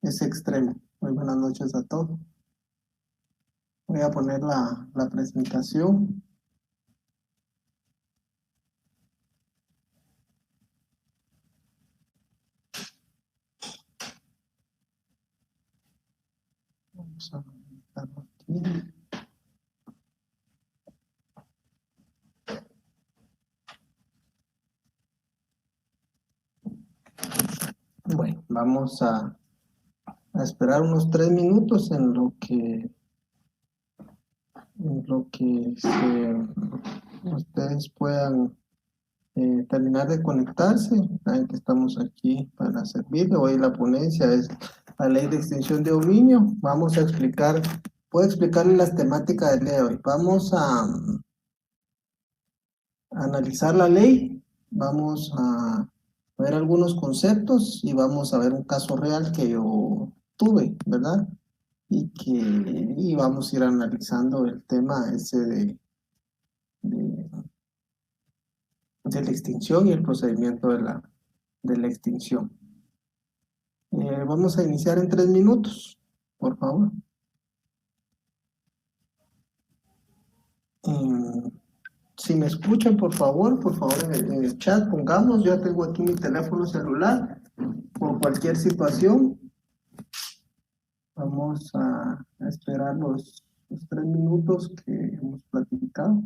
es extremo. Muy buenas noches a todos. Voy a poner la presentación. Vamos a colocarlo aquí. Bueno, vamos a esperar unos 3 minutos en lo que ustedes puedan terminar de conectarse. Saben que estamos aquí para servirle. Hoy la ponencia es la ley de extinción de dominio. Vamos a explicar, puedo explicarles las temáticas del día de hoy. Vamos a analizar la ley, vamos a ver algunos conceptos y vamos a ver un caso real que yo tuve, ¿verdad? Y vamos a ir analizando el tema ese de la extinción y el procedimiento de la extinción. Vamos a iniciar en 3 minutos, por favor. Si me escuchan, por favor en el chat pongamos, yo tengo aquí mi teléfono celular, por cualquier situación. Vamos a esperar los 3 minutos que hemos platicado,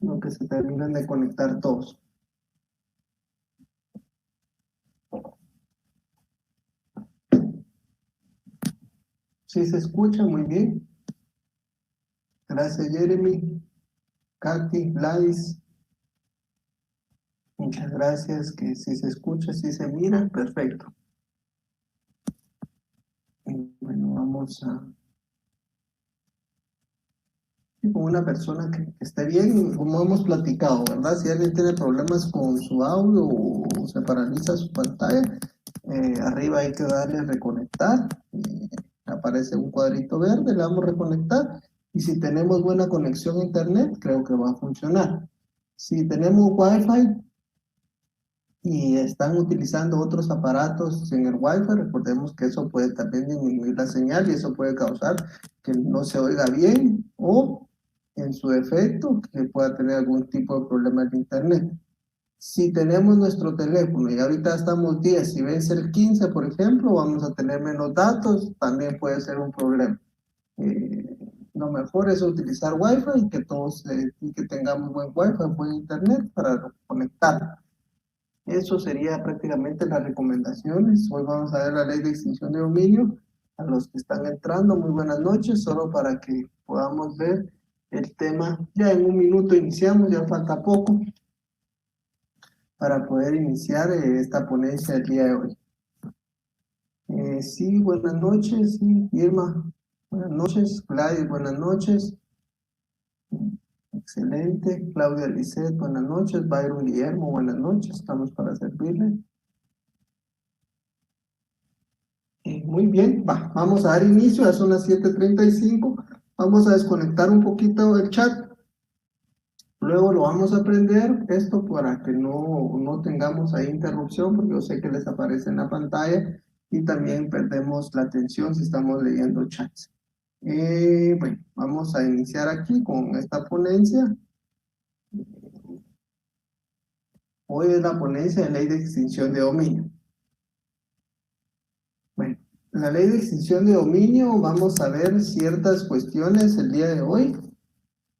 lo que se terminan de conectar todos. Sí se escucha, muy bien. Gracias, Jeremy, Katy, Gladys. Muchas gracias, que sí se escucha, sí se mira, perfecto. Y bueno, vamos a... con una persona que esté bien, como hemos platicado, ¿verdad? Si alguien tiene problemas con su audio o se paraliza su pantalla, arriba hay que darle a reconectar. Aparece un cuadrito verde, le damos a reconectar. Y si tenemos buena conexión a internet, creo que va a funcionar. Si tenemos Wi-Fi y están utilizando otros aparatos en el Wi-Fi, recordemos que eso puede también disminuir la señal y eso puede causar que no se oiga bien o, en su defecto, que pueda tener algún tipo de problema de internet. Si tenemos nuestro teléfono y ahorita estamos 10 y vence el 15, por ejemplo, vamos a tener menos datos, también puede ser un problema. Lo mejor es utilizar Wi-Fi y que tengamos buen Wi-Fi, buen internet para conectar. Eso sería prácticamente las recomendaciones. Hoy vamos a ver la ley de extinción de dominio. A los que están entrando, muy buenas noches, solo para que podamos ver el tema. Ya en un minuto iniciamos, ya falta poco para poder iniciar esta ponencia del día de hoy. Sí, buenas noches, sí, Irma, buenas noches, Gladys, buenas noches. Excelente, Claudia Lisset, buenas noches, Byron Guillermo, buenas noches, estamos para servirle. Muy bien, vamos a dar inicio, ya son las 7:35, vamos a desconectar un poquito el chat, luego lo vamos a prender, esto para que no tengamos ahí interrupción, porque yo sé que les aparece en la pantalla, y también perdemos la atención si estamos leyendo chats. Bueno, vamos a iniciar aquí con esta ponencia. Hoy es la ponencia de ley de extinción de dominio. Bueno, la ley de extinción de dominio, vamos a ver ciertas cuestiones el día de hoy.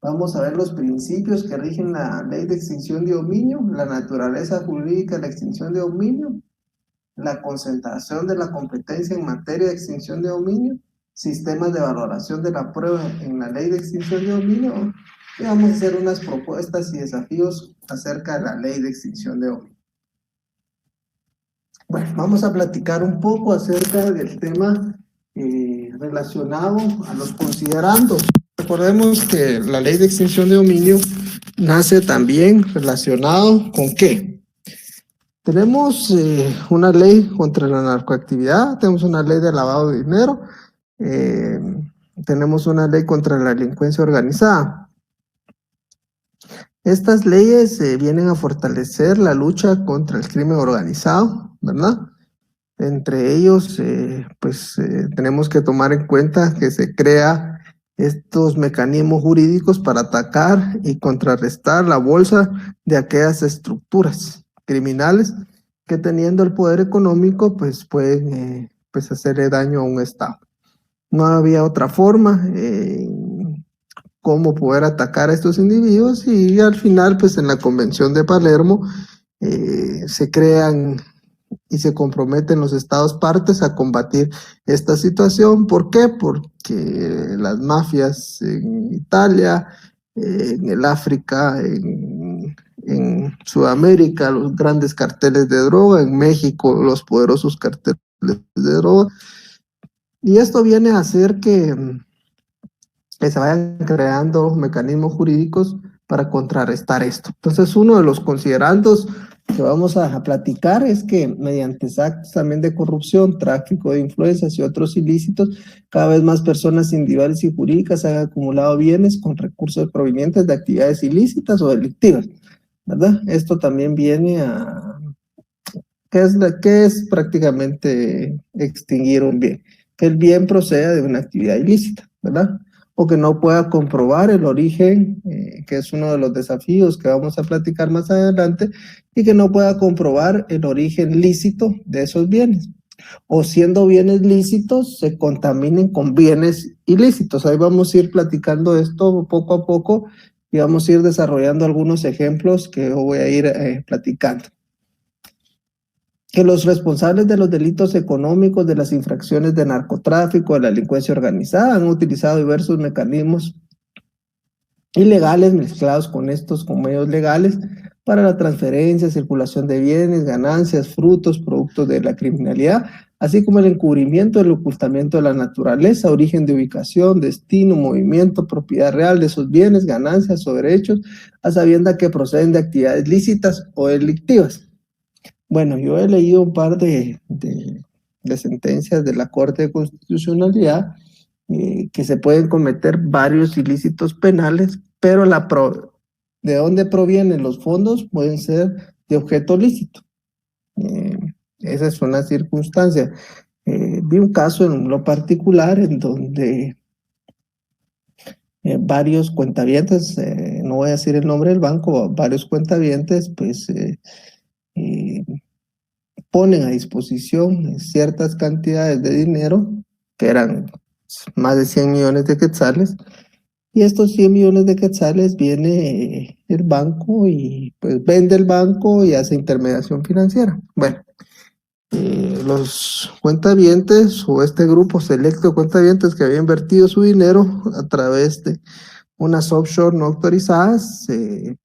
Vamos a ver los principios que rigen la ley de extinción de dominio, la naturaleza jurídica de la extinción de dominio, la concentración de la competencia en materia de extinción de dominio, sistemas de valoración de la prueba en la ley de extinción de dominio, y vamos a hacer unas propuestas y desafíos acerca de la ley de extinción de dominio. Bueno, vamos a platicar un poco acerca del tema relacionado a los considerandos. Recordemos que la ley de extinción de dominio nace también relacionado con ¿qué? Tenemos una ley contra la narcoactividad, tenemos una ley de lavado de dinero, tenemos una ley contra la delincuencia organizada. Estas leyes vienen a fortalecer la lucha contra el crimen organizado, ¿verdad? Entre ellos, tenemos que tomar en cuenta que se crea estos mecanismos jurídicos para atacar y contrarrestar la bolsa de aquellas estructuras criminales que teniendo el poder económico, pues pueden hacerle daño a un Estado. No había otra forma cómo poder atacar a estos individuos y al final, pues en la Convención de Palermo se crean y se comprometen los estados partes a combatir esta situación. ¿Por qué? Porque las mafias en Italia, en el África, Sudamérica, los grandes carteles de droga, en México, los poderosos carteles de droga. Y esto viene a hacer que se vayan creando mecanismos jurídicos para contrarrestar esto. Entonces, uno de los considerandos que vamos a platicar es que mediante actos también de corrupción, tráfico de influencias y otros ilícitos, cada vez más personas individuales y jurídicas han acumulado bienes con recursos provenientes de actividades ilícitas o delictivas, ¿verdad? Esto también viene a... ¿Qué es prácticamente extinguir un bien? Que el bien proceda de una actividad ilícita, ¿verdad? O que no pueda comprobar el origen, que es uno de los desafíos que vamos a platicar más adelante, y que no pueda comprobar el origen lícito de esos bienes. O siendo bienes lícitos, se contaminen con bienes ilícitos. Ahí vamos a ir platicando esto poco a poco y vamos a ir desarrollando algunos ejemplos que yo voy a ir platicando. Que los responsables de los delitos económicos, de las infracciones de narcotráfico, de la delincuencia organizada, han utilizado diversos mecanismos ilegales mezclados con medios legales para la transferencia, circulación de bienes, ganancias, frutos, productos de la criminalidad, así como el encubrimiento, el ocultamiento de la naturaleza, origen de ubicación, destino, movimiento, propiedad real de esos bienes, ganancias o derechos, a sabienda que proceden de actividades lícitas o delictivas. Bueno, yo he leído un par de sentencias de la Corte de Constitucionalidad que se pueden cometer varios ilícitos penales, pero de dónde provienen los fondos pueden ser de objeto lícito. Esa es una circunstancia. Vi un caso en lo particular en donde varios cuentavientes, no voy a decir el nombre del banco, varios cuentavientes, pues ponen a disposición ciertas cantidades de dinero, que eran más de 100 millones de quetzales, y estos 100 millones de quetzales viene el banco y pues vende el banco y hace intermediación financiera. Bueno, los cuentavientes o este grupo selecto de cuentavientes que había invertido su dinero a través de unas offshore no autorizadas,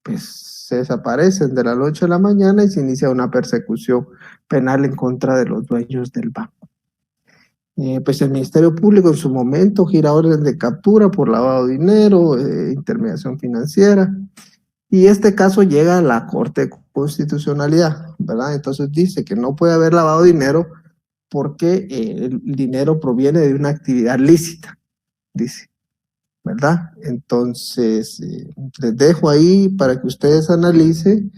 pues se desaparecen de la noche a la mañana y se inicia una persecución penal en contra de los dueños del banco. Pues el Ministerio Público en su momento gira orden de captura por lavado de dinero, intermediación financiera, y este caso llega a la Corte de Constitucionalidad, ¿verdad? Entonces dice que no puede haber lavado de dinero porque el dinero proviene de una actividad lícita, dice, ¿verdad? Entonces, les dejo ahí para que ustedes analicen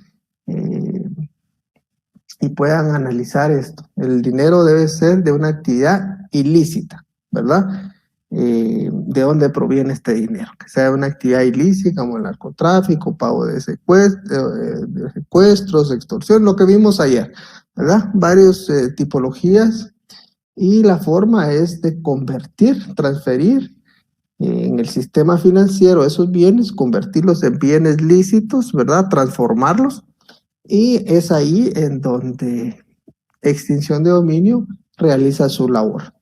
y puedan analizar esto. El dinero debe ser de una actividad ilícita, ¿verdad? ¿De dónde proviene este dinero? Que sea de una actividad ilícita como el narcotráfico, pago de secuestros, extorsión, lo que vimos ayer, ¿verdad? Varias tipologías y la forma es de convertir, transferir en el sistema financiero esos bienes, convertirlos en bienes lícitos, ¿verdad? Transformarlos, y es ahí en donde extinción de dominio realiza su labor.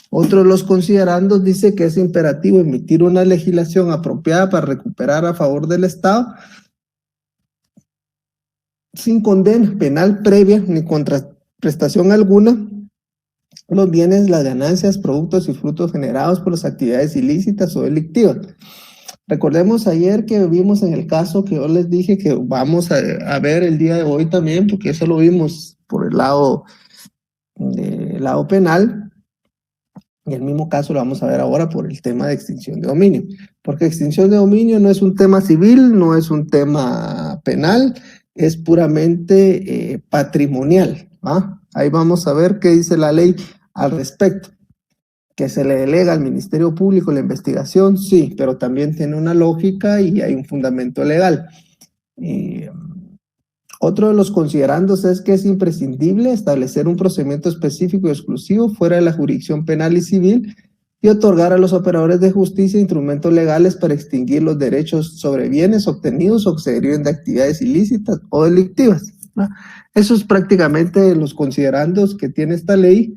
Otro de los considerandos dice que es imperativo emitir una legislación apropiada para recuperar a favor del Estado sin condena penal previa ni contraprestación alguna los bienes, las ganancias, productos y frutos generados por las actividades ilícitas o delictivas. Recordemos ayer que vimos en el caso que yo les dije que vamos a ver el día de hoy también, porque eso lo vimos por el lado penal, y el mismo caso lo vamos a ver ahora por el tema de extinción de dominio, porque extinción de dominio no es un tema civil, no es un tema penal, es puramente patrimonial, ¿ah? Ahí vamos a ver qué dice la ley al respecto. ¿Que se le delega al Ministerio Público la investigación? Sí, pero también tiene una lógica y hay un fundamento legal. Otro de los considerandos es que es imprescindible establecer un procedimiento específico y exclusivo fuera de la jurisdicción penal y civil y otorgar a los operadores de justicia instrumentos legales para extinguir los derechos sobre bienes obtenidos o que se deriven de actividades ilícitas o delictivas, ¿no? Eso es prácticamente los considerandos que tiene esta ley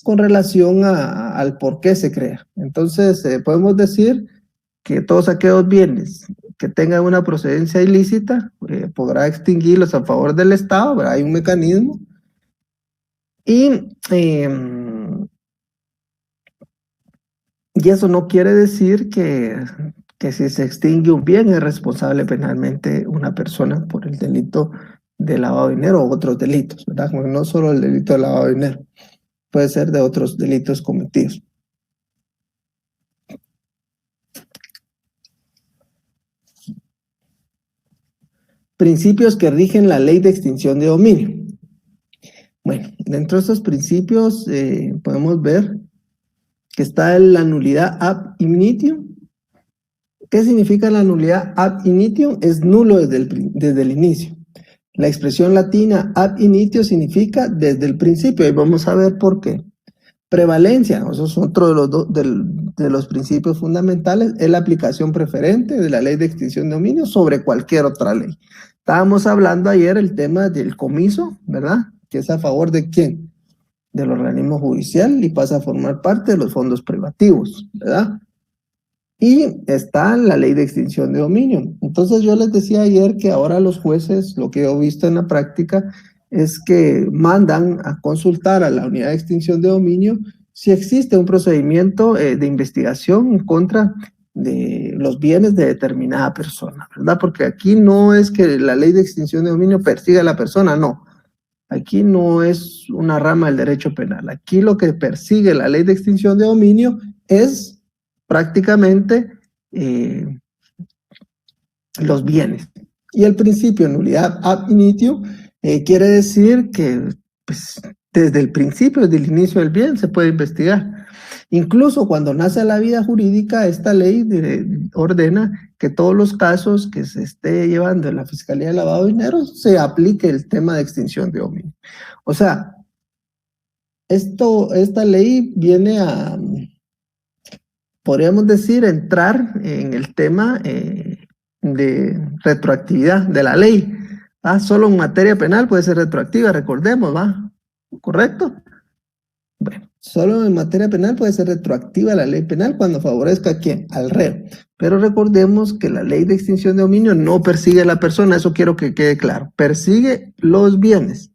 con relación al por qué se crea. Entonces, podemos decir que todos aquellos bienes que tengan una procedencia ilícita podrá extinguirlos a favor del Estado, ¿verdad? Hay un mecanismo. Y eso no quiere decir que si se extingue un bien es responsable penalmente una persona por el delito de lavado de dinero o otros delitos, ¿verdad? No solo el delito de lavado de dinero, puede ser de otros delitos cometidos. Principios que rigen la ley de extinción de dominio. Bueno, dentro de estos principios podemos ver que está la nulidad ab initio. ¿Qué significa la nulidad ab initio? Es nulo desde el inicio. La expresión latina ab initio significa desde el principio, y vamos a ver por qué. Prevalencia, eso es otro de los principios fundamentales, es la aplicación preferente de la ley de extinción de dominio sobre cualquier otra ley. Estábamos hablando ayer el tema del comiso, ¿verdad? Que es a favor de quién? Del organismo judicial y pasa a formar parte de los fondos privativos, ¿verdad? Y está la ley de extinción de dominio. Entonces yo les decía ayer que ahora los jueces, lo que he visto en la práctica, es que mandan a consultar a la unidad de extinción de dominio si existe un procedimiento de investigación en contra de los bienes de determinada persona, ¿verdad? Porque aquí no es que la ley de extinción de dominio persiga a la persona, no. Aquí no es una rama del derecho penal. Aquí lo que persigue la ley de extinción de dominio es prácticamente los bienes. Y el principio de nulidad ab initio quiere decir que pues, desde el principio, desde el inicio del bien, se puede investigar. Incluso cuando nace la vida jurídica, esta ley ordena que todos los casos que se esté llevando en la Fiscalía de Lavado de Dinero se aplique el tema de extinción de dominio. O sea, esta ley viene a, podríamos decir, entrar en el tema de retroactividad de la ley. Solo en materia penal puede ser retroactiva, recordemos, ¿va? ¿Correcto? Bueno, solo en materia penal puede ser retroactiva la ley penal cuando favorezca a quién, al reo. Pero recordemos que la ley de extinción de dominio no persigue a la persona, eso quiero que quede claro, persigue los bienes.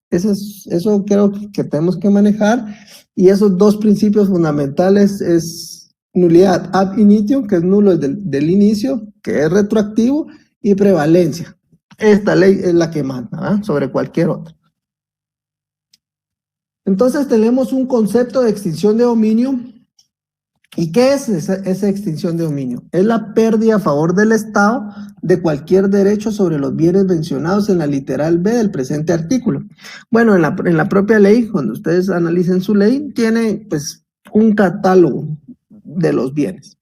Eso creo que tenemos que manejar, y esos dos principios fundamentales es nulidad ab initio, que es nulo desde del inicio, que es retroactivo, y prevalencia. Esta ley es la que manda sobre cualquier otra. Entonces tenemos un concepto de extinción de dominio. ¿Y qué es esa extinción de dominio? Es la pérdida a favor del Estado de cualquier derecho sobre los bienes mencionados en la literal B del presente artículo. Bueno, en la propia ley, cuando ustedes analicen su ley, tiene pues un catálogo de los bienes.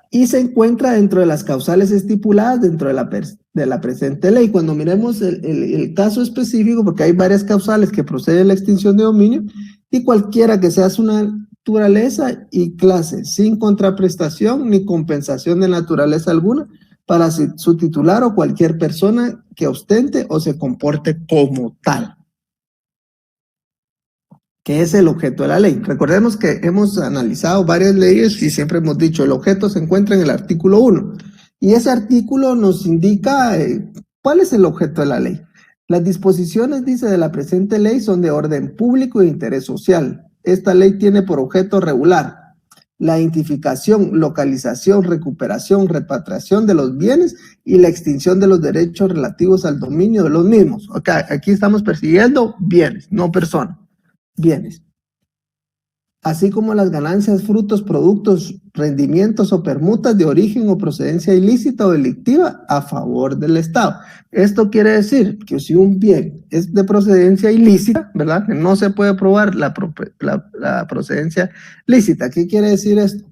Y se encuentra dentro de las causales estipuladas dentro de la presente ley. Cuando miremos el caso específico, porque hay varias causales que proceden de la extinción de dominio, y cualquiera que sea su naturaleza y clase, sin contraprestación ni compensación de naturaleza alguna, para su titular o cualquier persona que ostente o se comporte como tal, que es el objeto de la ley. Recordemos que hemos analizado varias leyes y siempre hemos dicho el objeto se encuentra en el artículo 1, y ese artículo nos indica cuál es el objeto de la ley. Las disposiciones, dice, de la presente ley son de orden público e de interés social. Esta ley tiene por objeto regular la identificación, localización, recuperación, repatriación de los bienes y la extinción de los derechos relativos al dominio de los mismos. Okay, aquí estamos persiguiendo bienes, no personas. Bienes. así como las ganancias, frutos, productos, rendimientos o permutas de origen o procedencia ilícita o delictiva a favor del Estado. Esto quiere decir que si un bien es de procedencia ilícita, ¿verdad? Que no se puede probar la procedencia lícita. ¿Qué quiere decir esto?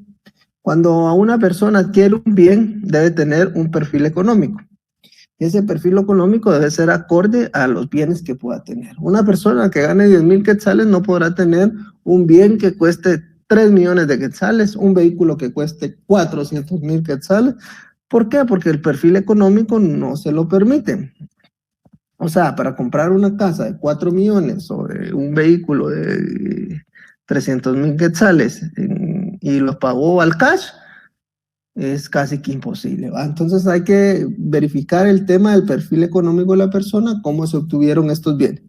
Cuando a una persona adquiere un bien, debe tener un perfil económico. Ese perfil económico debe ser acorde a los bienes que pueda tener. Una persona que gane 10,000 quetzales no podrá tener un bien que cueste 3 millones de quetzales, un vehículo que cueste 400,000 quetzales. ¿Por qué? Porque el perfil económico no se lo permite. O sea, para comprar una casa de 4 millones o un vehículo de 300,000 quetzales y lo pagó al cash, es casi que imposible, ¿va? Entonces hay que verificar el tema del perfil económico de la persona, cómo se obtuvieron estos bienes.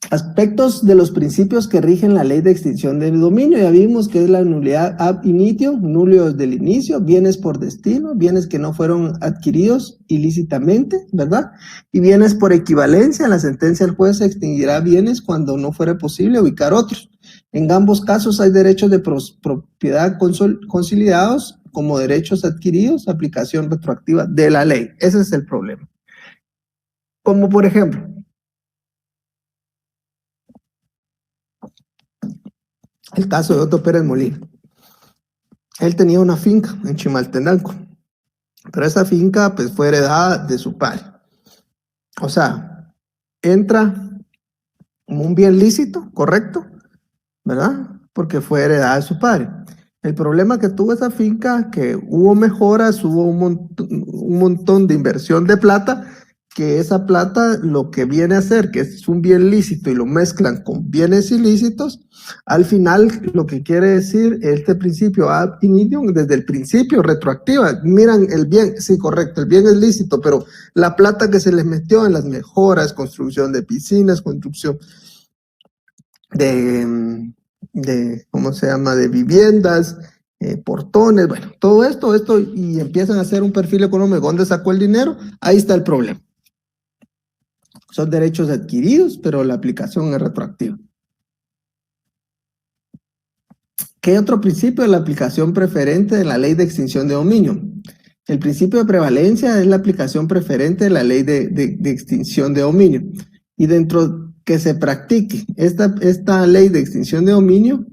Aspectos de los principios que rigen la ley de extinción del dominio. Ya vimos que es la nulidad ab initio, nulio desde el inicio, bienes por destino, bienes que no fueron adquiridos ilícitamente, ¿verdad? Y bienes por equivalencia. En la sentencia el juez extinguirá bienes cuando no fuera posible ubicar otros. En ambos casos hay derechos de propiedad conciliados como derechos adquiridos, aplicación retroactiva de la ley. Ese es el problema. Como por ejemplo, el caso de Otto Pérez Molina. Él tenía una finca en Chimaltenango, pero esa finca pues fue heredada de su padre. O sea, entra como un bien lícito, correcto, ¿verdad? Porque fue heredada de su padre. El problema que tuvo esa finca, que hubo mejoras, hubo un montón de inversión de plata, que esa plata lo que viene a hacer, que es un bien lícito y lo mezclan con bienes ilícitos, al final lo que quiere decir este principio ad initio, desde el principio retroactiva, miran el bien, sí, correcto, el bien es lícito, pero la plata que se les metió en las mejoras, construcción de piscinas, construcción ¿cómo se llama?, de viviendas, portones, bueno, todo esto, y empiezan a hacer un perfil económico, ¿dónde sacó el dinero? Ahí está el problema. Son derechos adquiridos, pero la aplicación es retroactiva. ¿Qué otro principio? La aplicación preferente de la ley de extinción de dominio. El principio de prevalencia es la aplicación preferente de la ley de extinción de dominio. Y dentro que se practique esta ley de extinción de dominio,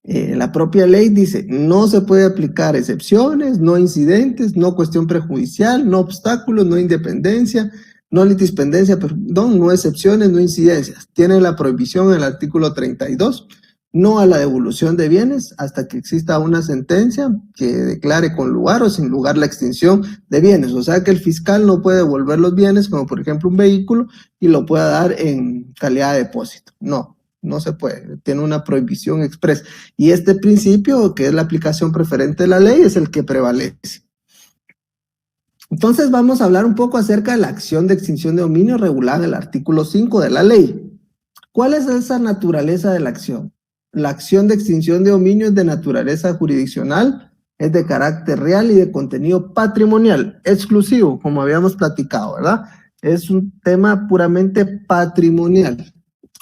la propia ley dice, no se puede aplicar excepciones, no incidentes, no cuestión prejudicial, no obstáculos, no independencia, no litispendencia, perdón, no excepciones, no incidencias. Tiene la prohibición en el artículo 32, no a la devolución de bienes hasta que exista una sentencia que declare con lugar o sin lugar la extinción de bienes. O sea que el fiscal no puede devolver los bienes, como por ejemplo un vehículo, y lo pueda dar en calidad de depósito. No se puede, tiene una prohibición expresa. Y este principio, que es la aplicación preferente de la ley, es el que prevalece. Entonces vamos a hablar un poco acerca de la acción de extinción de dominio regulada en el artículo 5 de la ley. ¿Cuál es esa naturaleza de la acción? La acción de extinción de dominio es de naturaleza jurisdiccional, es de carácter real y de contenido patrimonial, exclusivo, como habíamos platicado, ¿verdad? Es un tema puramente patrimonial.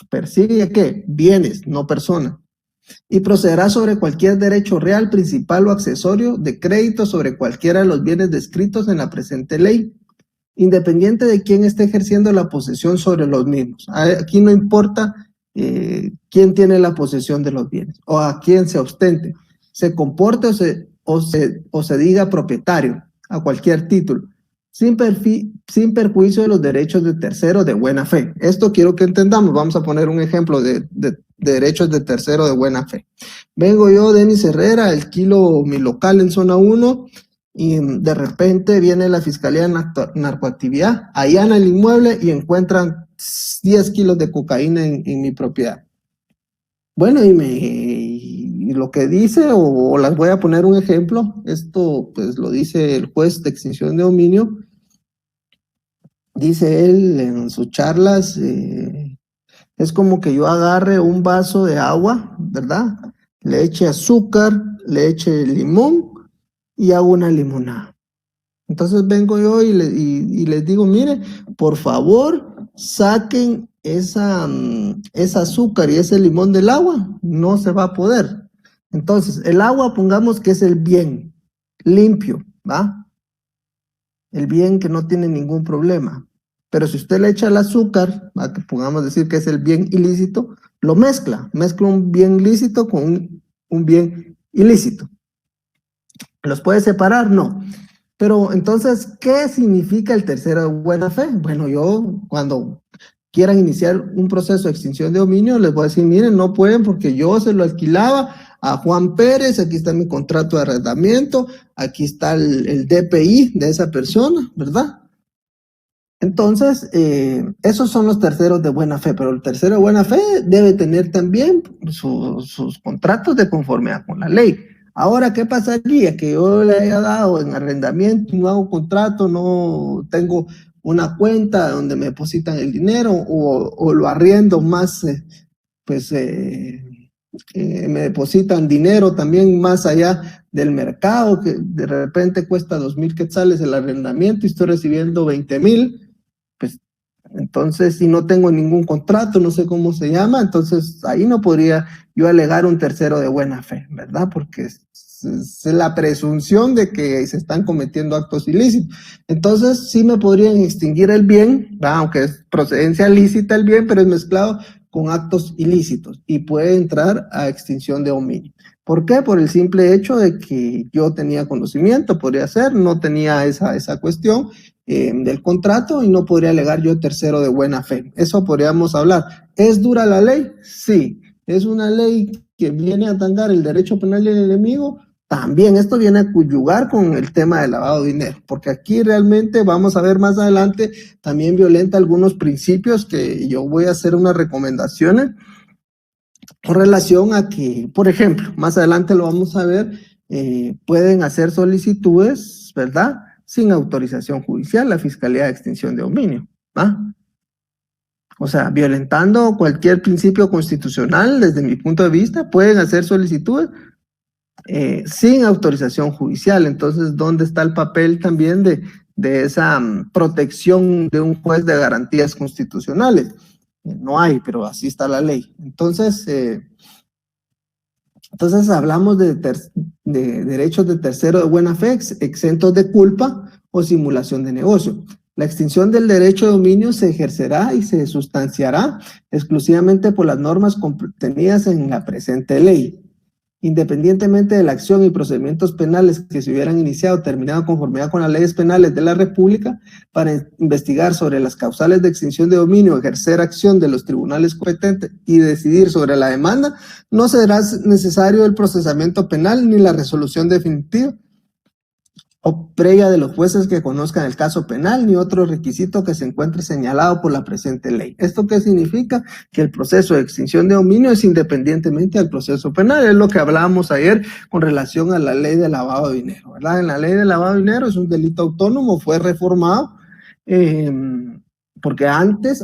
Persigue ¿qué? Bienes, no personas. Y procederá sobre cualquier derecho real, principal o accesorio de crédito sobre cualquiera de los bienes descritos en la presente ley, independiente de quién esté ejerciendo la posesión sobre los mismos. Aquí no importa quién tiene la posesión de los bienes o a quién se ostente, se comporte o se diga propietario a cualquier título, sin perjuicio de los derechos de terceros de buena fe. Esto quiero que entendamos. Vamos a poner un ejemplo de derechos de tercero de buena fe. Vengo yo, Denis Herrera, alquilo mi local en zona 1 y de repente viene la Fiscalía de Narcoactividad, allana el inmueble y encuentran 10 kilos de cocaína en mi propiedad. Bueno, y lo que dice, o las voy a poner un ejemplo, esto pues lo dice el juez de extinción de dominio, dice él en sus charlas, es como que yo agarre un vaso de agua, ¿verdad? Le eche azúcar, le eche limón y hago una limonada. Entonces vengo yo y les digo, mire, por favor, saquen ese azúcar y ese limón del agua, no se va a poder. Entonces, el agua, pongamos que es el bien limpio, ¿va? El bien que no tiene ningún problema. Pero si usted le echa el azúcar, ¿va? Que pongamos decir que es el bien ilícito, lo mezcla un bien lícito con un bien ilícito. ¿Los puede separar? No. Pero entonces, ¿qué significa el tercero de buena fe? Bueno, yo cuando quieran iniciar un proceso de extinción de dominio, les voy a decir, miren, no pueden porque yo se lo alquilaba a Juan Pérez, aquí está mi contrato de arrendamiento, aquí está el DPI de esa persona, ¿verdad? Entonces, esos son los terceros de buena fe, pero el tercero de buena fe debe tener también sus contratos de conformidad con la ley. Ahora, ¿qué pasaría? Que yo le haya dado en arrendamiento, no hago contrato, no tengo una cuenta donde me depositan el dinero o lo arriendo más, me depositan dinero también más allá del mercado, que de repente cuesta 2,000 quetzales el arrendamiento y estoy recibiendo 20,000. Pues entonces si no tengo ningún contrato, no sé cómo se llama, entonces ahí no podría yo alegar un tercero de buena fe, ¿verdad? Porque es la presunción de que se están cometiendo actos ilícitos. Entonces sí me podrían extinguir el bien, ¿verdad? Aunque es procedencia lícita el bien, pero es mezclado con actos ilícitos y puede entrar a extinción de dominio. ¿Por qué? Por el simple hecho de que yo tenía conocimiento, podría ser, no tenía esa cuestión del contrato y no podría alegar yo tercero de buena fe. Eso podríamos hablar. ¿Es dura la ley? Sí. ¿Es una ley que viene a tangar el derecho penal del enemigo? También esto viene a conyugar con el tema del lavado de dinero, porque aquí realmente vamos a ver más adelante, también violenta algunos principios que yo voy a hacer unas recomendaciones con relación a que, por ejemplo, más adelante lo vamos a ver, pueden hacer solicitudes, ¿verdad? Sin autorización judicial, la Fiscalía de Extinción de Dominio, ¿va? O sea, violentando cualquier principio constitucional, desde mi punto de vista, pueden hacer solicitudes sin autorización judicial. Entonces, ¿dónde está el papel también de esa protección de un juez de garantías constitucionales? No hay, pero así está la ley. Entonces hablamos de derechos de tercero de buena fe, exentos de culpa o simulación de negocio. La extinción del derecho de dominio se ejercerá y se sustanciará exclusivamente por las normas contenidas en la presente ley. Independientemente de la acción y procedimientos penales que se hubieran iniciado o terminado en conformidad con las leyes penales de la República, para investigar sobre las causales de extinción de dominio, ejercer acción de los tribunales competentes y decidir sobre la demanda, no será necesario el procesamiento penal ni la resolución definitiva o previa de los jueces que conozcan el caso penal, ni otro requisito que se encuentre señalado por la presente ley. ¿Esto qué significa? Que el proceso de extinción de dominio es independientemente del proceso penal. Es lo que hablábamos ayer con relación a la ley de lavado de dinero, ¿verdad? En la ley de lavado de dinero es un delito autónomo, fue reformado, porque antes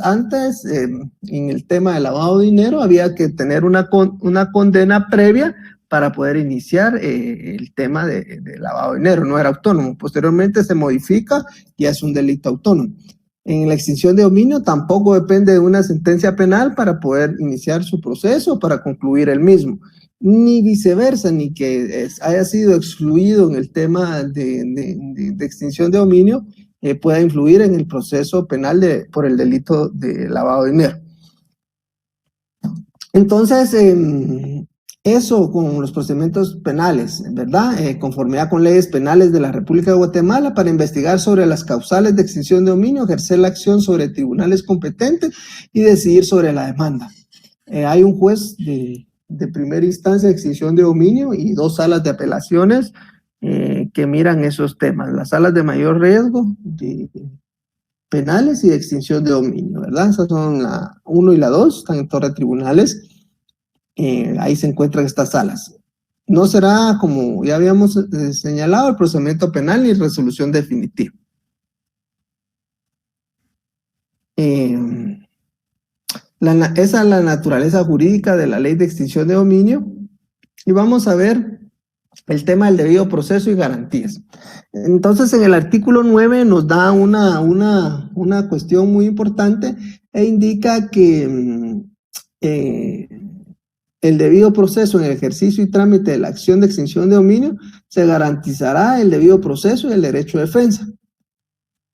en el tema de lavado de dinero había que tener una condena previa para poder iniciar el tema de lavado de dinero, no era autónomo. Posteriormente se modifica y es un delito autónomo. En la extinción de dominio tampoco depende de una sentencia penal para poder iniciar su proceso, para concluir el mismo, ni viceversa, ni que haya sido excluido en el tema de extinción de dominio pueda influir en el proceso penal por el delito de lavado de dinero. Entonces, eso con los procedimientos penales, ¿verdad? Conformidad con leyes penales de la República de Guatemala para investigar sobre las causales de extinción de dominio, ejercer la acción sobre tribunales competentes y decidir sobre la demanda. Hay un juez de primera instancia de extinción de dominio y 2 salas de apelaciones que miran esos temas. Las salas de mayor riesgo penales y de extinción de dominio, ¿verdad? Esas son la 1 y la 2, están en torre de tribunales. Ahí se encuentran estas salas. No será, como ya habíamos señalado, el procedimiento penal ni resolución definitiva. Esa es la naturaleza jurídica de la ley de extinción de dominio. Y vamos a ver el tema del debido proceso y garantías. Entonces, en el artículo 9 nos da una cuestión muy importante, e indica que el debido proceso en el ejercicio y trámite de la acción de extinción de dominio se garantizará el debido proceso y el derecho de defensa.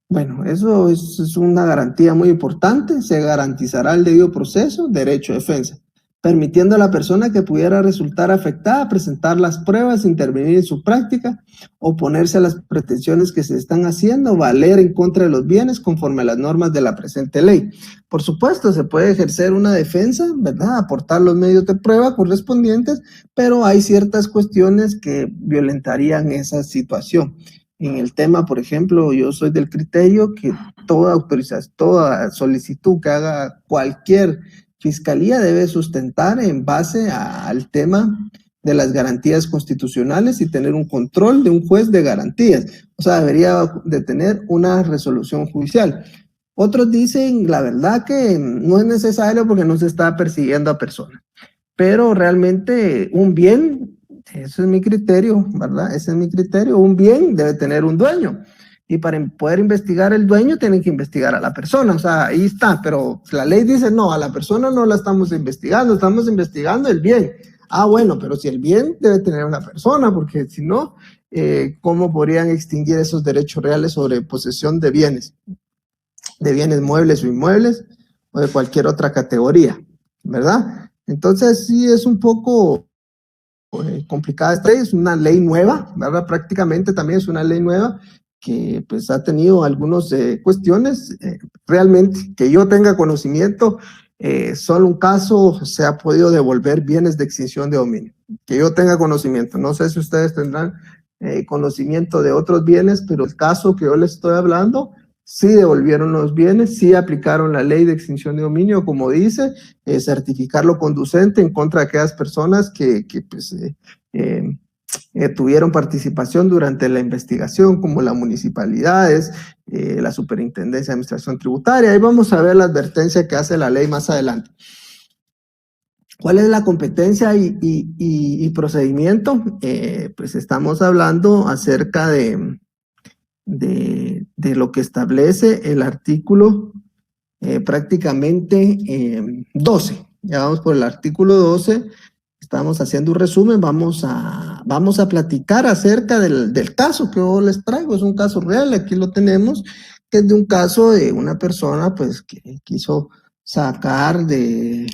Bueno, eso es una garantía muy importante. Se garantizará el debido proceso, derecho de defensa, permitiendo a la persona que pudiera resultar afectada presentar las pruebas, intervenir en su práctica, oponerse a las pretensiones que se están haciendo, valer en contra de los bienes conforme a las normas de la presente ley. Por supuesto, se puede ejercer una defensa, ¿verdad? Aportar los medios de prueba correspondientes, pero hay ciertas cuestiones que violentarían esa situación. En el tema, por ejemplo, yo soy del criterio que toda autorización, toda solicitud que haga cualquier fiscalía debe sustentar en base al tema de las garantías constitucionales y tener un control de un juez de garantías. O sea, debería de tener una resolución judicial. Otros dicen, la verdad que no es necesario porque no se está persiguiendo a personas. Pero realmente un bien, eso es mi criterio, ¿verdad? Ese es mi criterio. Un bien debe tener un dueño. Y para poder investigar el dueño, tienen que investigar a la persona. O sea, ahí está. Pero la ley dice, no, a la persona no la estamos investigando el bien. Ah, bueno, pero si el bien debe tener una persona, porque si no, ¿cómo podrían extinguir esos derechos reales sobre posesión de bienes muebles o inmuebles, o de cualquier otra categoría, ¿verdad? Entonces, sí es un poco complicada esta ley, es una ley nueva, ¿verdad? Prácticamente también es una ley nueva que pues ha tenido algunas cuestiones, realmente que yo tenga conocimiento, solo un caso se ha podido devolver bienes de extinción de dominio, que yo tenga conocimiento, no sé si ustedes tendrán conocimiento de otros bienes, pero el caso que yo les estoy hablando, sí devolvieron los bienes, sí aplicaron la ley de extinción de dominio, como dice, certificarlo conducente en contra de aquellas personas que pues, tuvieron participación durante la investigación, como las municipalidades, la Superintendencia de Administración Tributaria. Ahí vamos a ver la advertencia que hace la ley más adelante. ¿Cuál es la competencia y procedimiento? Pues estamos hablando acerca de lo que establece el artículo prácticamente 12. Ya vamos por el artículo 12. Estamos haciendo un resumen. Vamos a platicar acerca del caso que yo les traigo. Es un caso real, aquí lo tenemos, que es de un caso de una persona pues que quiso sacar de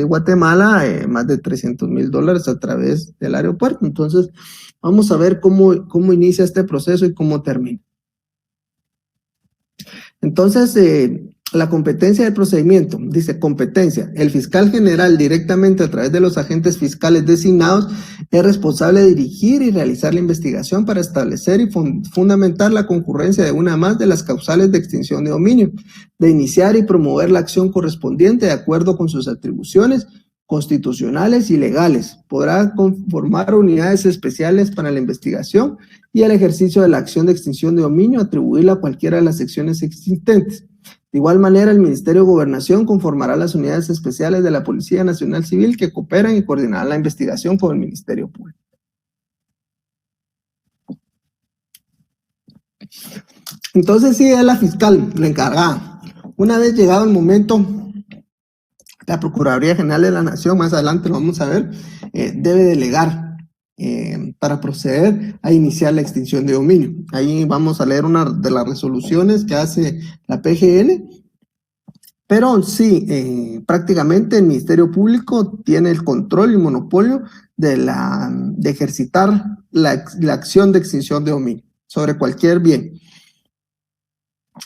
Guatemala más de $300,000 a través del aeropuerto. Entonces, vamos a ver cómo inicia este proceso y cómo termina. Entonces, la competencia del procedimiento, dice competencia. El fiscal general directamente a través de los agentes fiscales designados es responsable de dirigir y realizar la investigación para establecer y fundamentar la concurrencia de una más de las causales de extinción de dominio, de iniciar y promover la acción correspondiente de acuerdo con sus atribuciones constitucionales y legales. Podrá conformar unidades especiales para la investigación y el ejercicio de la acción de extinción de dominio, atribuirla a cualquiera de las secciones existentes. De igual manera, el Ministerio de Gobernación conformará las unidades especiales de la Policía Nacional Civil que cooperan y coordinarán la investigación con el Ministerio Público. Entonces, sí, es la fiscal, la encargada. Una vez llegado el momento, la Procuraduría General de la Nación, más adelante lo vamos a ver, debe delegar para proceder a iniciar la extinción de dominio. Ahí vamos a leer una de las resoluciones que hace la PGN, pero sí, prácticamente el Ministerio Público tiene el control y monopolio de ejercitar la acción de extinción de dominio sobre cualquier bien.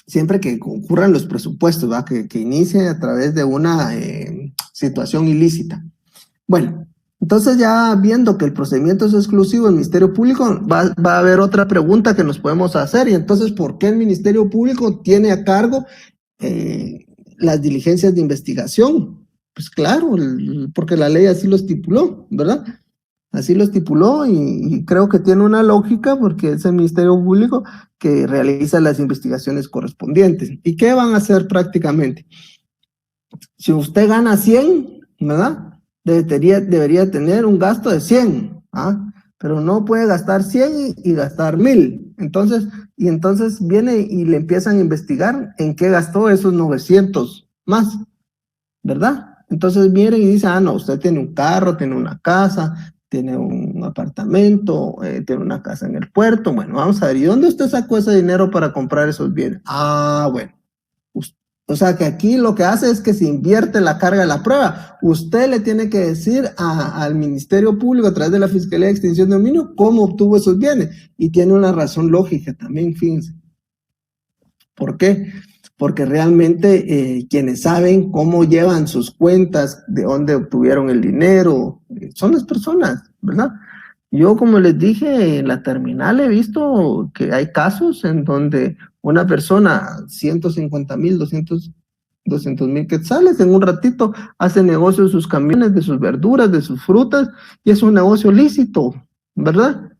Siempre que concurran los presupuestos, ¿va? Que inicie a través de una situación ilícita. Bueno, entonces ya viendo que el procedimiento es exclusivo del Ministerio Público, va a haber otra pregunta que nos podemos hacer, y entonces, ¿por qué el Ministerio Público tiene a cargo las diligencias de investigación? Pues claro, porque la ley así lo estipuló, ¿verdad? Así lo estipuló y creo que tiene una lógica porque es el Ministerio Público que realiza las investigaciones correspondientes. ¿Y qué van a hacer prácticamente? Si usted gana 100, ¿verdad? Debería tener un gasto de 100, ¿ah? pero no puede gastar 100 y gastar 1000. Entonces viene y le empiezan a investigar en qué gastó esos 900 más, ¿verdad? Entonces vienen y dicen, no, usted tiene un carro, tiene una casa, tiene un apartamento, tiene una casa en el puerto. Bueno, vamos a ver, ¿y dónde usted sacó ese dinero para comprar esos bienes? Bueno. O sea que aquí lo que hace es que se invierte la carga de la prueba. Usted le tiene que decir al Ministerio Público a través de la Fiscalía de Extinción de Dominio cómo obtuvo esos bienes. Y tiene una razón lógica también, fíjense. ¿Por qué? Porque realmente quienes saben cómo llevan sus cuentas, de dónde obtuvieron el dinero, son las personas, ¿verdad? Yo, como les dije, en la terminal he visto que hay casos en donde una persona, 150,000, 200,000 quetzales, en un ratito hace negocio de sus camiones, de sus verduras, de sus frutas, y es un negocio lícito, ¿verdad?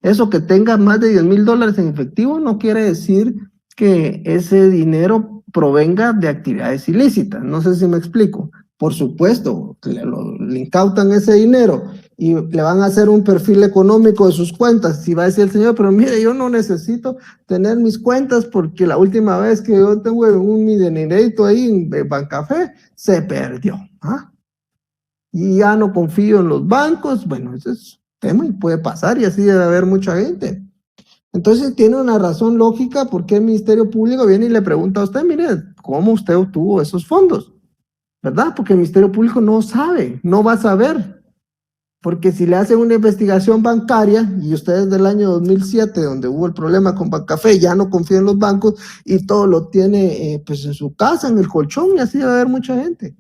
Eso que tenga más de 10,000 dólares en efectivo no quiere decir que ese dinero provenga de actividades ilícitas. No sé si me explico. Por supuesto, le incautan ese dinero y le van a hacer un perfil económico de sus cuentas. Si va a decir el señor, pero mire, yo no necesito tener mis cuentas porque la última vez que yo tengo mi dinerito ahí en Bancafé, se perdió. Y ya no confío en los bancos. Bueno, ese es tema y puede pasar y así debe haber mucha gente. Entonces tiene una razón lógica por qué el Ministerio Público viene y le pregunta a usted, mire, ¿cómo usted obtuvo esos fondos? ¿Verdad? Porque el Ministerio Público no sabe, no va a saber. Porque si le hacen una investigación bancaria, y ustedes del año 2007, donde hubo el problema con Bancafé, ya no confía en los bancos y todo lo tiene pues en su casa, en el colchón, y así va a haber mucha gente.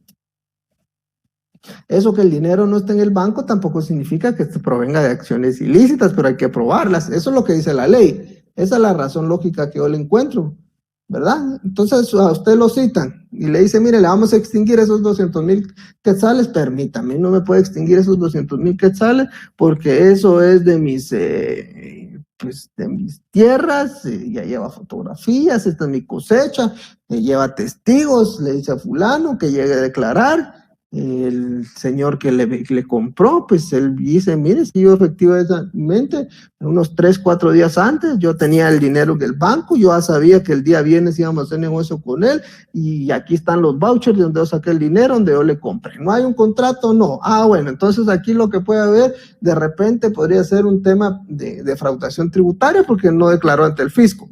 Eso que el dinero no esté en el banco tampoco significa que se provenga de acciones ilícitas, pero hay que probarlas. Eso es lo que dice la ley. Esa es la razón lógica que yo le encuentro, ¿verdad? Entonces a usted lo citan y le dice, mire, le vamos a extinguir esos 200,000 quetzales, permítame, no me puede extinguir esos 200,000 quetzales porque eso es de mis, pues de mis tierras, ya lleva fotografías, esta es mi cosecha, lleva testigos, le dice a fulano que llegue a declarar. El señor que le compró, pues él dice, mire, si yo efectivamente, unos 3, 4 días antes, yo tenía el dinero del banco, yo ya sabía que el día viernes íbamos a hacer negocio con él, y aquí están los vouchers de donde yo saqué el dinero, donde yo le compré. ¿No hay un contrato? No. Bueno, entonces aquí lo que puede haber, de repente podría ser un tema de defraudación tributaria, porque no declaró ante el fisco.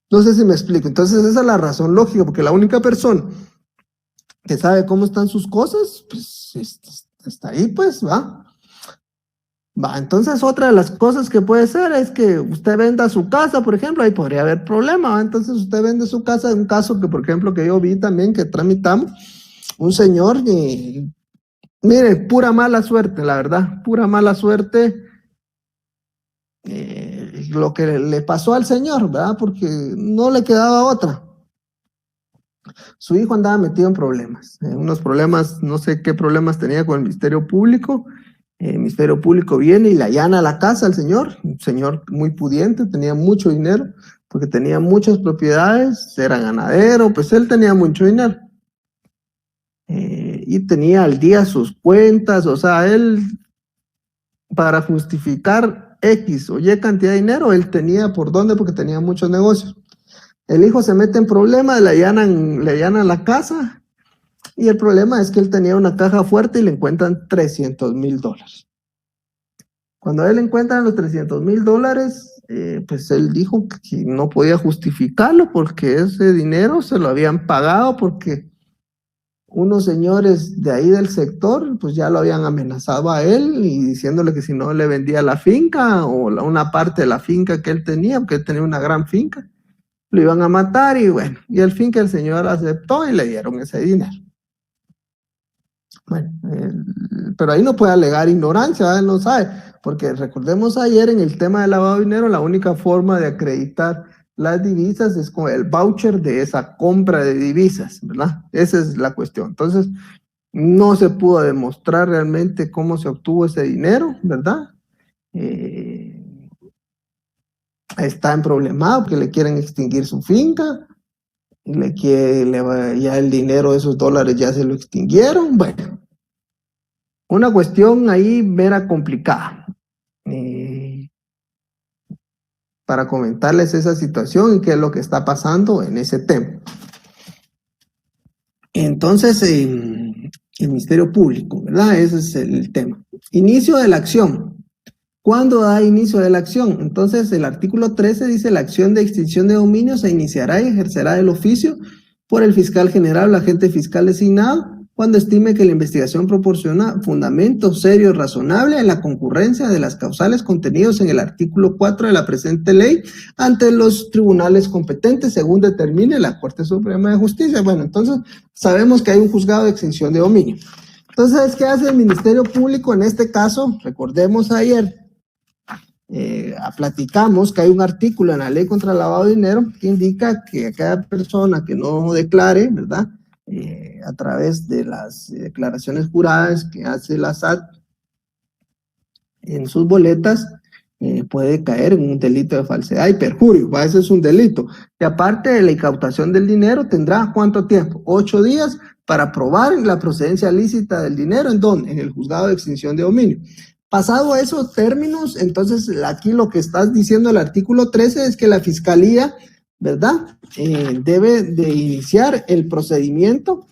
No sé si me explico. Entonces esa es la razón lógica, porque la única persona que sabe cómo están sus cosas, pues está ahí, pues, va. Entonces otra de las cosas que puede ser es que usted venda su casa, por ejemplo, ahí podría haber problema, ¿va? Entonces usted vende su casa, en un caso que, por ejemplo, que yo vi también, que tramitamos, un señor, mire, pura mala suerte, la verdad, pura mala suerte, lo que le pasó al señor, ¿verdad? Porque no le quedaba otra. Su hijo andaba metido en problemas, unos problemas, no sé qué problemas tenía con el Ministerio Público. El Ministerio Público viene y le allana la casa al señor, un señor muy pudiente, tenía mucho dinero, porque tenía muchas propiedades, era ganadero, pues él tenía mucho dinero. Y tenía al día sus cuentas, o sea, él, para justificar X o Y cantidad de dinero, él tenía por dónde, porque tenía muchos negocios. El hijo se mete en problemas, le allanan la casa, y el problema es que él tenía una caja fuerte y le encuentran 300,000 dólares. Cuando a él le encuentran los 300,000 dólares, pues él dijo que no podía justificarlo porque ese dinero se lo habían pagado porque unos señores de ahí del sector, pues ya lo habían amenazado a él y diciéndole que si no le vendía la finca o una parte de la finca que él tenía, porque él tenía una gran finca, lo iban a matar. Y bueno, y al fin que el señor aceptó y le dieron ese dinero. Bueno, pero ahí no puede alegar ignorancia, él no sabe, porque recordemos ayer en el tema del lavado de dinero, la única forma de acreditar las divisas es con el voucher de esa compra de divisas, ¿verdad? Esa es la cuestión. Entonces, no se pudo demostrar realmente cómo se obtuvo ese dinero, ¿verdad? Está en problemado porque le quieren extinguir su finca, ya el dinero, esos dólares ya se lo extinguieron. Bueno, una cuestión ahí mera complicada. Para comentarles esa situación y qué es lo que está pasando en ese tema. Entonces, el Ministerio Público, ¿verdad? Ese es el tema. Inicio de la acción. ¿Cuándo da inicio de la acción? Entonces, el artículo 13 dice: la acción de extinción de dominio se iniciará y ejercerá el oficio por el fiscal general o agente fiscal designado cuando estime que la investigación proporciona fundamento serio y razonable en la concurrencia de las causales contenidos en el artículo 4 de la presente ley ante los tribunales competentes, según determine la Corte Suprema de Justicia. Bueno, entonces sabemos que hay un juzgado de extinción de dominio. Entonces, ¿qué hace el Ministerio Público en este caso? Recordemos ayer, platicamos que hay un artículo en la ley contra el lavado de dinero que indica que aquella persona que no declare, ¿verdad?, a través de las declaraciones juradas que hace la SAT en sus boletas, puede caer en un delito de falsedad y perjurio. Ese es un delito. Y aparte de la incautación del dinero, tendrá ¿cuánto tiempo? 8 días para probar la procedencia lícita del dinero. ¿En dónde? En el juzgado de extinción de dominio. Pasado esos términos, entonces aquí lo que está diciendo el artículo 13 es que la fiscalía, ¿verdad?, debe de iniciar el procedimiento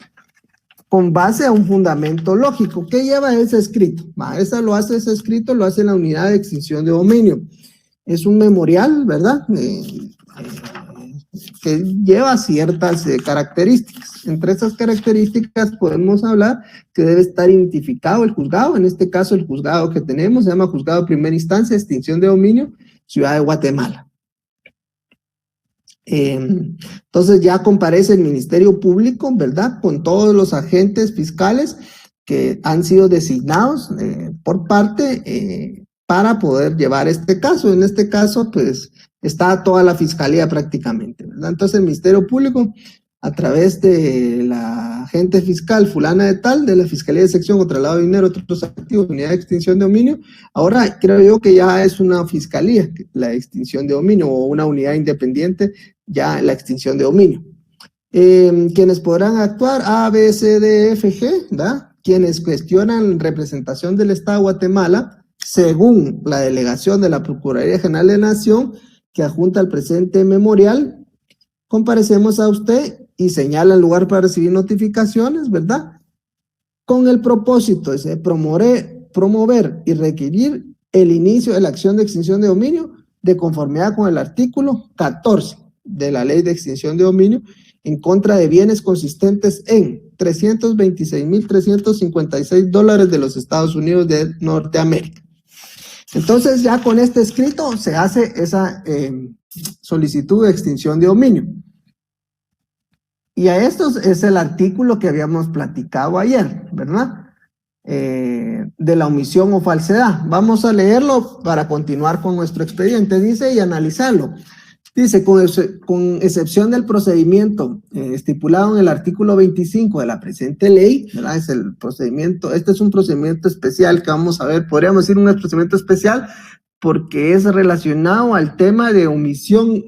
con base a un fundamento lógico. ¿Qué lleva ese escrito? Ese escrito lo hace la unidad de extinción de dominio. Es un memorial, ¿verdad?, que lleva ciertas características. Entre esas características podemos hablar que debe estar identificado el juzgado. En este caso, el juzgado que tenemos se llama Juzgado de Primera Instancia, Extinción de Dominio, Ciudad de Guatemala. Entonces ya comparece el Ministerio Público, ¿verdad?, con todos los agentes fiscales que han sido designados por parte para poder llevar este caso. En este caso, pues, está toda la fiscalía prácticamente, ¿verdad? Entonces el Ministerio Público, a través de la agente fiscal fulana de tal, de la Fiscalía de Sección contra el lavado de dinero, otros activos, unidad de extinción de dominio, ahora creo yo que ya es una fiscalía, la extinción de dominio, o una unidad independiente, ya la extinción de dominio. Quienes podrán actuar: A, B, C, D, F, G, ¿verdad? Quienes cuestionan representación del Estado de Guatemala, según la delegación de la Procuraduría General de la Nación, que adjunta al presente memorial, comparecemos a usted y señala el lugar para recibir notificaciones, ¿verdad?, con el propósito de promover y requerir el inicio de la acción de extinción de dominio de conformidad con el artículo 14 de la Ley de Extinción de Dominio en contra de bienes consistentes en $326,356 de los Estados Unidos de Norteamérica. Entonces, ya con este escrito se hace esa solicitud de extinción de dominio. Y a esto es el artículo que habíamos platicado ayer, ¿verdad?, de la omisión o falsedad. Vamos a leerlo para continuar con nuestro expediente. Dice, y analizarlo. Dice, con excepción del procedimiento estipulado en el artículo 25 de la presente ley, ¿verdad? Es el procedimiento, este es un procedimiento especial que vamos a ver, podríamos decir un procedimiento especial porque es relacionado al tema de omisión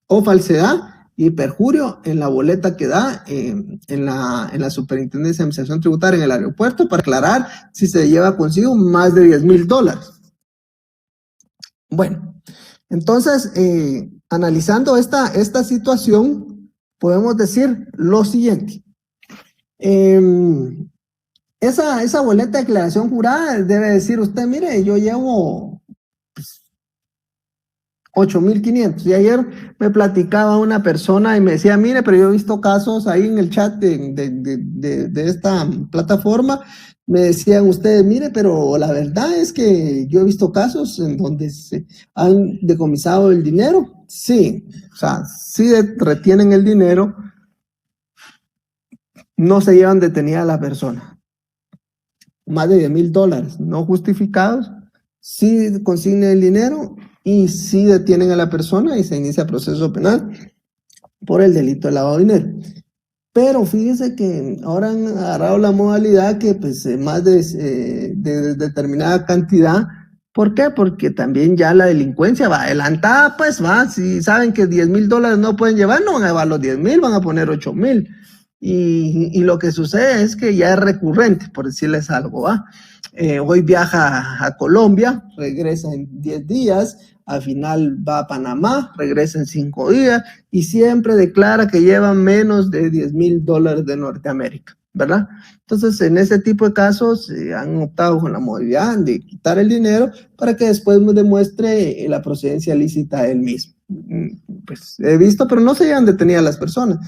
o falsedad y perjurio en la boleta que da en la Superintendencia de Administración Tributaria en el aeropuerto para aclarar si se lleva consigo más de $10,000. Bueno. Entonces, analizando esta situación, podemos decir lo siguiente. Esa boleta de declaración jurada debe decir usted, mire, yo llevo 8,500. Y ayer me platicaba una persona y me decía, mire, pero yo he visto casos ahí en el chat de esta plataforma. Me decían ustedes, mire, pero la verdad es que yo he visto casos en donde se han decomisado el dinero. Sí, o sea, sí retienen el dinero, no se llevan detenida a la persona. Más de $10,000 no justificados, sí consignan el dinero y sí detienen a la persona y se inicia proceso penal por el delito de lavado de dinero. Pero fíjese que ahora han agarrado la modalidad que pues más de determinada cantidad. ¿Por qué? Porque también ya la delincuencia va adelantada, pues va, si saben que $10,000 no pueden llevar, no van a llevar los 10,000, van a poner 8,000. y lo que sucede es que ya es recurrente, por decirles algo, ¿va? Hoy viaja a Colombia, regresa en 10 días, al final va a Panamá, regresa en 5 días y siempre declara que lleva menos de $10,000 de Norteamérica, ¿verdad? Entonces, en ese tipo de casos han optado con la modalidad de quitar el dinero para que después nos demuestre la procedencia lícita del mismo. Pues he visto, pero no se llevan detenidas las personas.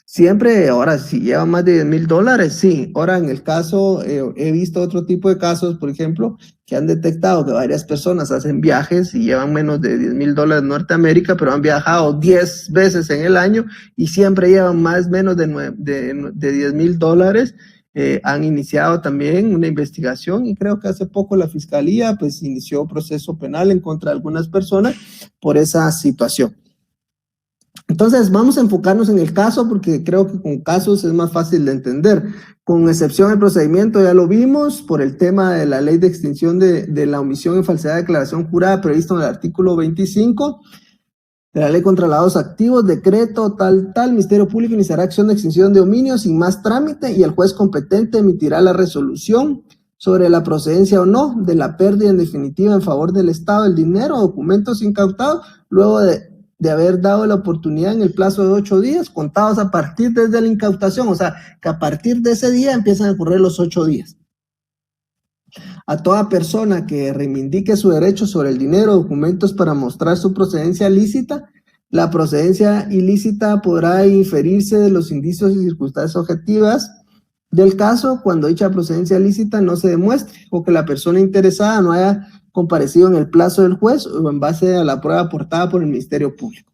Siempre, ahora, si lleva más de $10,000, sí. Ahora, en el caso, he visto otro tipo de casos, por ejemplo, que han detectado que varias personas hacen viajes y llevan menos de $10,000 en Norteamérica, pero han viajado 10 veces en el año y siempre llevan menos de $10,000. Han iniciado también una investigación y creo que hace poco la Fiscalía pues inició proceso penal en contra de algunas personas por esa situación. Entonces, vamos a enfocarnos en el caso porque creo que con casos es más fácil de entender. Con excepción del procedimiento, ya lo vimos, por el tema de la ley de extinción de la omisión y falsedad de declaración jurada previsto en el artículo 25 de la ley contra lavados activos, decreto tal, Ministerio Público iniciará acción de extinción de dominio sin más trámite y el juez competente emitirá la resolución sobre la procedencia o no de la pérdida en definitiva en favor del Estado del dinero o documentos incautados luego de haber dado la oportunidad en el plazo de 8 días, contados a partir desde la incautación, o sea, que a partir de ese día empiezan a correr los 8 días. A toda persona que reivindique su derecho sobre el dinero o documentos para mostrar su procedencia lícita, la procedencia ilícita podrá inferirse de los indicios y circunstancias objetivas del caso cuando dicha procedencia lícita no se demuestre o que la persona interesada no haya comparecido en el plazo del juez o en base a la prueba aportada por el Ministerio Público.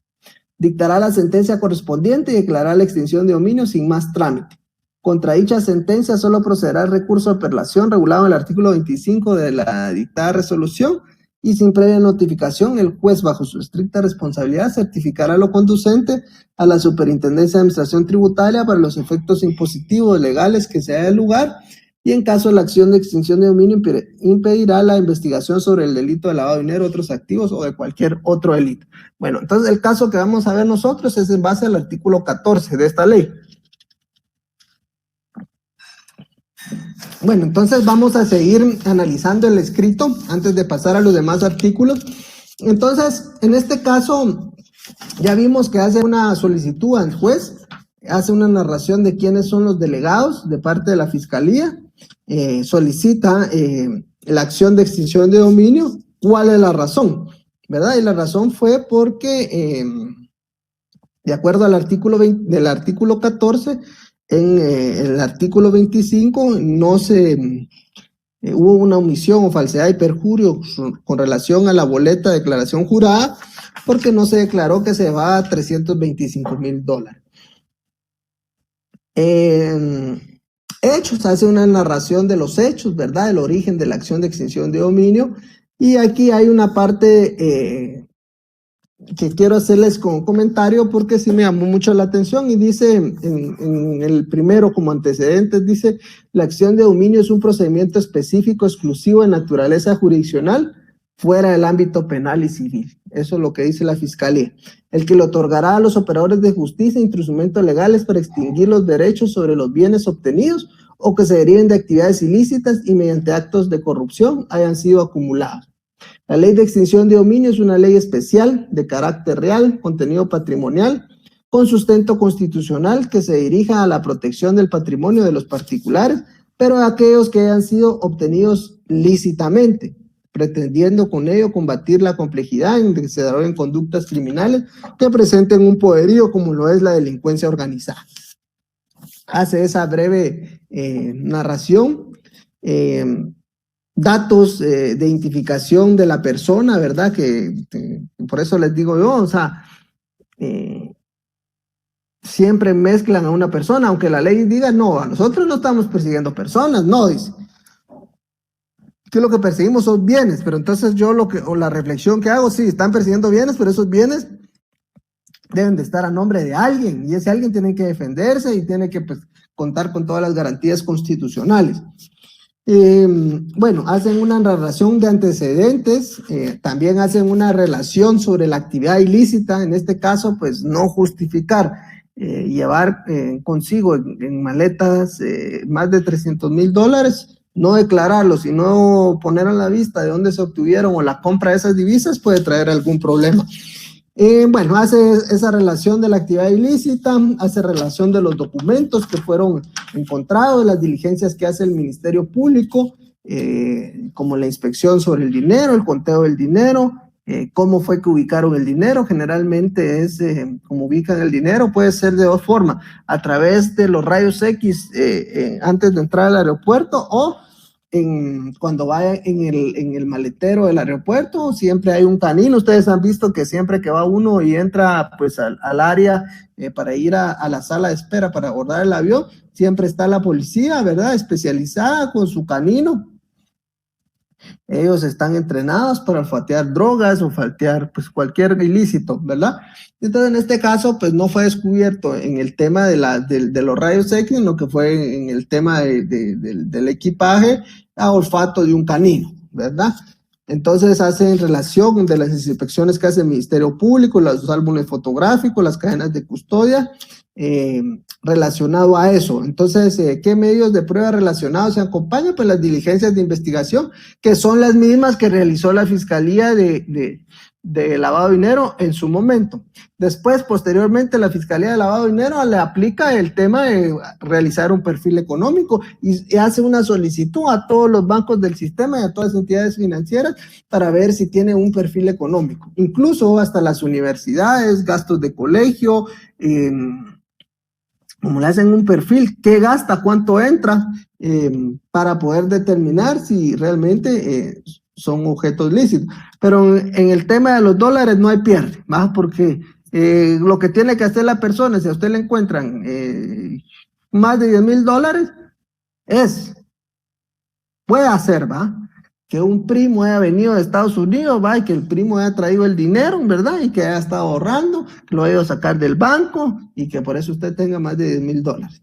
Dictará la sentencia correspondiente y declarará la extinción de dominio sin más trámite. Contra dicha sentencia solo procederá el recurso de apelación regulado en el artículo 25 de la dictada resolución y sin previa notificación el juez bajo su estricta responsabilidad certificará lo conducente a la Superintendencia de Administración Tributaria para los efectos impositivos legales que se haya de lugar y en caso de la acción de extinción de dominio impedirá la investigación sobre el delito de lavado de dinero, otros activos o de cualquier otro delito. Bueno, entonces el caso que vamos a ver nosotros es en base al artículo 14 de esta ley. Bueno, entonces vamos a seguir analizando el escrito antes de pasar a los demás artículos. Entonces, en este caso, ya vimos que hace una solicitud al juez, hace una narración de quiénes son los delegados de parte de la Fiscalía, solicita la acción de extinción de dominio. ¿Cuál es la razón? ¿Verdad? Y la razón fue porque, de acuerdo al artículo 20, del artículo 14, en el artículo 25 no se hubo una omisión o falsedad y perjurio con relación a la boleta de declaración jurada porque no se declaró que se va a $325,000. Hechos, hace una narración de los hechos, ¿verdad? El origen de la acción de extinción de dominio. Y aquí hay una parte que quiero hacerles con comentario porque sí me llamó mucho la atención y dice en el primero como antecedentes, dice la acción de dominio es un procedimiento específico, exclusivo de naturaleza jurisdiccional fuera del ámbito penal y civil. Eso es lo que dice la Fiscalía. El que le otorgará a los operadores de justicia instrumentos legales para extinguir los derechos sobre los bienes obtenidos o que se deriven de actividades ilícitas y mediante actos de corrupción hayan sido acumulados. La ley de extinción de dominio es una ley especial de carácter real, contenido patrimonial, con sustento constitucional que se dirija a la protección del patrimonio de los particulares, pero de aquellos que hayan sido obtenidos lícitamente, pretendiendo con ello combatir la complejidad en que se desarrollen conductas criminales que presenten un poderío como lo es la delincuencia organizada. Hace esa breve narración. Datos de identificación de la persona, ¿verdad? Que por eso les digo yo, o sea, siempre mezclan a una persona, aunque la ley diga, no, a nosotros no estamos persiguiendo personas, no, dice. Que lo que perseguimos son bienes, pero entonces yo la reflexión que hago, sí, están persiguiendo bienes, pero esos bienes deben de estar a nombre de alguien, y ese alguien tiene que defenderse y tiene que pues, contar con todas las garantías constitucionales. Bueno, hacen una narración de antecedentes, también hacen una relación sobre la actividad ilícita, en este caso, pues no justificar llevar consigo en maletas más de $300,000, no declararlos, sino poner a la vista de dónde se obtuvieron o la compra de esas divisas puede traer algún problema. Bueno, hace esa relación de la actividad ilícita, hace relación de los documentos que fueron encontrados, de las diligencias que hace el Ministerio Público, como la inspección sobre el dinero, el conteo del dinero, cómo fue que ubicaron el dinero. Generalmente es como ubican el dinero, puede ser de dos formas: a través de los rayos X antes de entrar al aeropuerto, o cuando va en el maletero del aeropuerto, siempre hay un canino. Ustedes han visto que siempre que va uno y entra pues al área para ir a la sala de espera para abordar el avión, siempre está la policía, ¿verdad?, especializada con su canino. Ellos están entrenados para olfatear drogas o olfatear pues cualquier ilícito, ¿verdad? Entonces, en este caso, pues no fue descubierto en el tema de los rayos X, sino que fue en el tema del equipaje a olfato de un canino, ¿verdad? Entonces, hacen relación de las inspecciones que hace el Ministerio Público, los álbumes fotográficos, las cadenas de custodia, relacionado a eso. Entonces, ¿qué medios de prueba relacionados se acompañan? Pues las diligencias de investigación, que son las mismas que realizó la Fiscalía de Lavado de Dinero en su momento. Después, posteriormente, la Fiscalía de Lavado de Dinero le aplica el tema de realizar un perfil económico y hace una solicitud a todos los bancos del sistema y a todas las entidades financieras para ver si tiene un perfil económico. Incluso hasta las universidades, gastos de colegio, como le hacen un perfil, qué gasta, cuánto entra, para poder determinar si realmente son objetos lícitos. Pero en el tema de los dólares no hay pierde, ¿va? Porque lo que tiene que hacer la persona, si a usted le encuentran más de $10,000, puede hacer, ¿va?, que un primo haya venido de Estados Unidos, ¿va?, y que el primo haya traído el dinero, ¿verdad?, y que haya estado ahorrando, que lo haya ido a sacar del banco y que por eso usted tenga más de $10,000.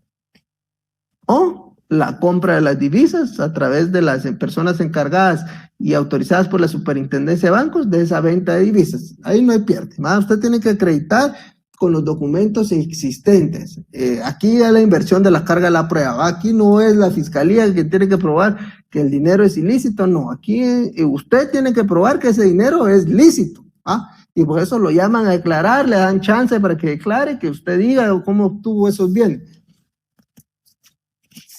O la compra de las divisas a través de las personas encargadas y autorizadas por la Superintendencia de Bancos de esa venta de divisas. Ahí no hay pierde, ¿va? Usted tiene que acreditar con los documentos existentes. Aquí ya la inversión de la carga de la prueba, ¿va? Aquí no es la fiscalía el que tiene que probar que el dinero es ilícito, no. Aquí usted tiene que probar que ese dinero es lícito, ¿ah? Y por eso lo llaman a declarar, le dan chance para que declare, que usted diga cómo obtuvo esos bienes.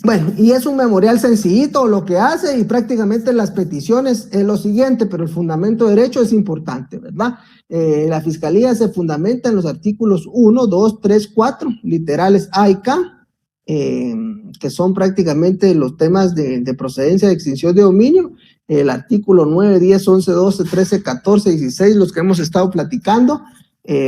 Bueno, y es un memorial sencillito lo que hace, y prácticamente las peticiones es lo siguiente, pero el fundamento de derecho es importante, ¿verdad? La Fiscalía se fundamenta en los artículos 1, 2, 3, 4, literales A y K, que son prácticamente los temas de procedencia de extinción de dominio, el artículo 9, 10, 11, 12, 13, 14, 16, los que hemos estado platicando,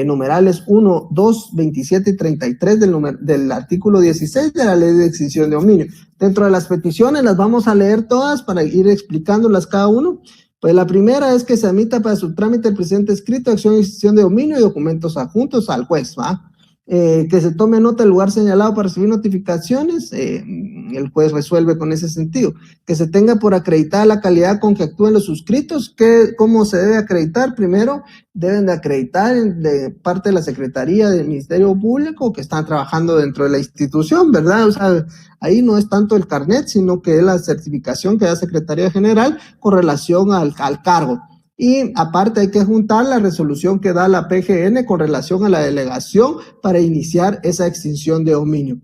numerales 1, 2, 27 y 33 del artículo 16 de la Ley de Extinción de Dominio. Dentro de las peticiones las vamos a leer todas para ir explicándolas cada uno. Pues la primera es que se admita para su trámite el presente escrito de acción de extinción de dominio y documentos adjuntos al juez, ¿va? Que se tome nota del lugar señalado para recibir notificaciones, el juez resuelve con ese sentido. Que se tenga por acreditada la calidad con que actúen los suscritos. ¿Cómo se debe acreditar? Primero, deben de acreditar de parte de la Secretaría del Ministerio Público que están trabajando dentro de la institución, ¿verdad? O sea, ahí no es tanto el carnet, sino que es la certificación que da Secretaría General con relación al cargo. Y aparte hay que juntar la resolución que da la PGN con relación a la delegación para iniciar esa extinción de dominio.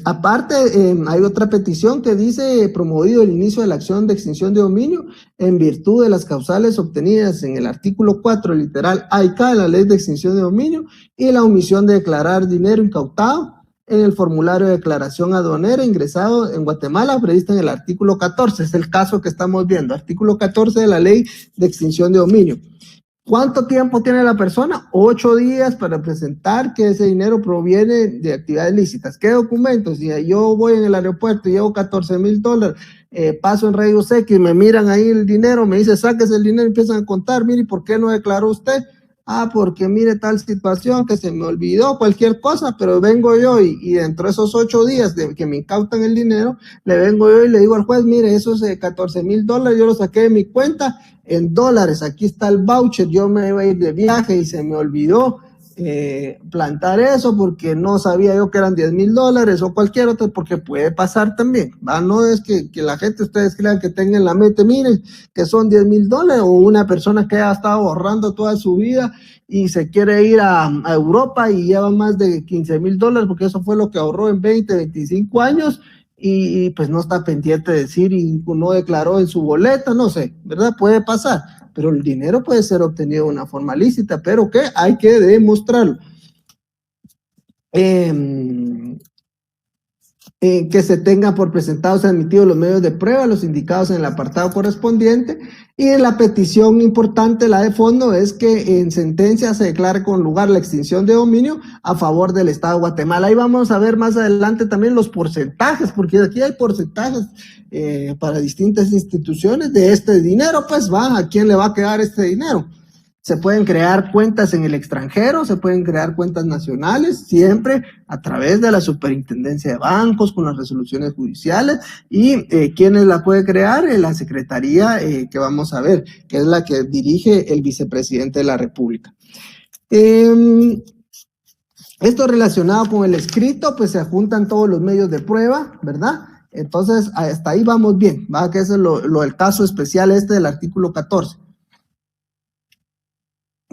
Aparte, hay otra petición que dice: promovido el inicio de la acción de extinción de dominio en virtud de las causales obtenidas en el artículo 4, literal A y K de la Ley de Extinción de Dominio, y la omisión de declarar dinero incautado en el formulario de declaración aduanera ingresado en Guatemala, prevista en el artículo 14. Es el caso que estamos viendo, artículo 14 de la Ley de Extinción de Dominio. ¿Cuánto tiempo tiene la persona? 8 días para presentar que ese dinero proviene de actividades lícitas. ¿Qué documentos? Si yo voy en el aeropuerto y llevo $14,000, paso en rayos X, me miran ahí el dinero, me dice sáquese el dinero, empiezan a contar, mire, ¿por qué no declaró usted? Porque mire tal situación que se me olvidó, cualquier cosa, pero vengo yo y dentro de esos 8 días de que me incautan el dinero, le vengo yo y le digo al juez: mire, esos $14,000 yo los saqué de mi cuenta en dólares, aquí está el voucher, yo me iba a ir de viaje y se me olvidó, plantar eso porque no sabía yo que eran $10,000 o cualquier otro, porque puede pasar también, ¿va? No es que la gente, ustedes crean que tengan en la mente, miren, que son $10,000, o una persona que ha estado ahorrando toda su vida y se quiere ir a Europa y lleva más de $15,000 porque eso fue lo que ahorró en 20, 25 años y pues no está pendiente de decir y no declaró en su boleta, no sé, ¿verdad? Puede pasar, pero el dinero puede ser obtenido de una forma lícita, pero que hay que demostrarlo. Que se tengan por presentados y admitidos los medios de prueba, los indicados en el apartado correspondiente, y la petición importante, la de fondo, es que en sentencia se declare con lugar la extinción de dominio a favor del Estado de Guatemala. Ahí vamos a ver más adelante también los porcentajes, porque aquí hay porcentajes para distintas instituciones de este dinero, pues va, ¿a quién le va a quedar este dinero? Se pueden crear cuentas en el extranjero, se pueden crear cuentas nacionales, siempre a través de la Superintendencia de Bancos, con las resoluciones judiciales. ¿Y quiénes la puede crear? La Secretaría que vamos a ver, que es la que dirige el vicepresidente de la República. Esto relacionado con el escrito, pues se adjuntan todos los medios de prueba, ¿verdad? Entonces, hasta ahí vamos bien, ¿va? Que ese es el caso especial del artículo 14.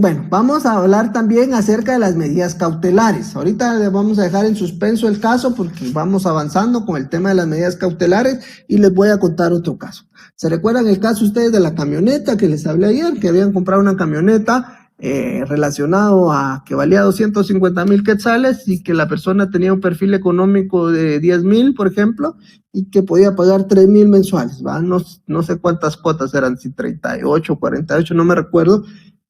Bueno, vamos a hablar también acerca de las medidas cautelares. Ahorita le vamos a dejar en suspenso el caso porque vamos avanzando con el tema de las medidas cautelares y les voy a contar otro caso. ¿Se recuerdan el caso ustedes de la camioneta que les hablé ayer? Que habían comprado una camioneta relacionado a que valía 250,000 quetzales y que la persona tenía un perfil económico de 10,000, por ejemplo, y que podía pagar 3,000 mensuales, ¿va? No sé cuántas cuotas eran, si 38, 48, no me recuerdo,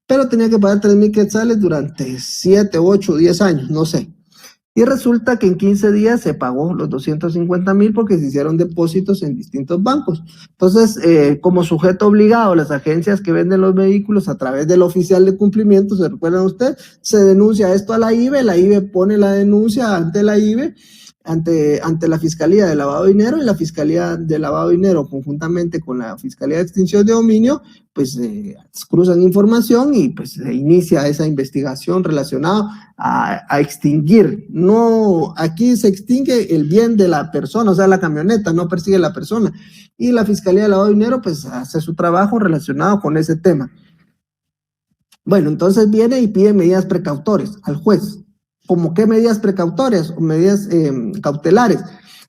pero tenía que pagar 3,000 quetzales durante 7, 8, 10 años, no sé. Y resulta que en 15 días se pagó los 250,000 porque se hicieron depósitos en distintos bancos. Entonces, como sujeto obligado, las agencias que venden los vehículos a través del oficial de cumplimiento, ¿se recuerdan ustedes? Se denuncia esto a la IBE pone la denuncia ante la IBE, ante la Fiscalía de Lavado de Dinero, y la Fiscalía de Lavado de Dinero, conjuntamente con la Fiscalía de Extinción de Dominio, pues cruzan información y pues se inicia esa investigación relacionada a extinguir. No, aquí se extingue el bien de la persona, o sea, la camioneta, no persigue a la persona. Y la Fiscalía de Lavado de Dinero, pues hace su trabajo relacionado con ese tema. Bueno, entonces viene y pide medidas precautorias al juez. ¿Cómo qué medidas precautorias o medidas cautelares?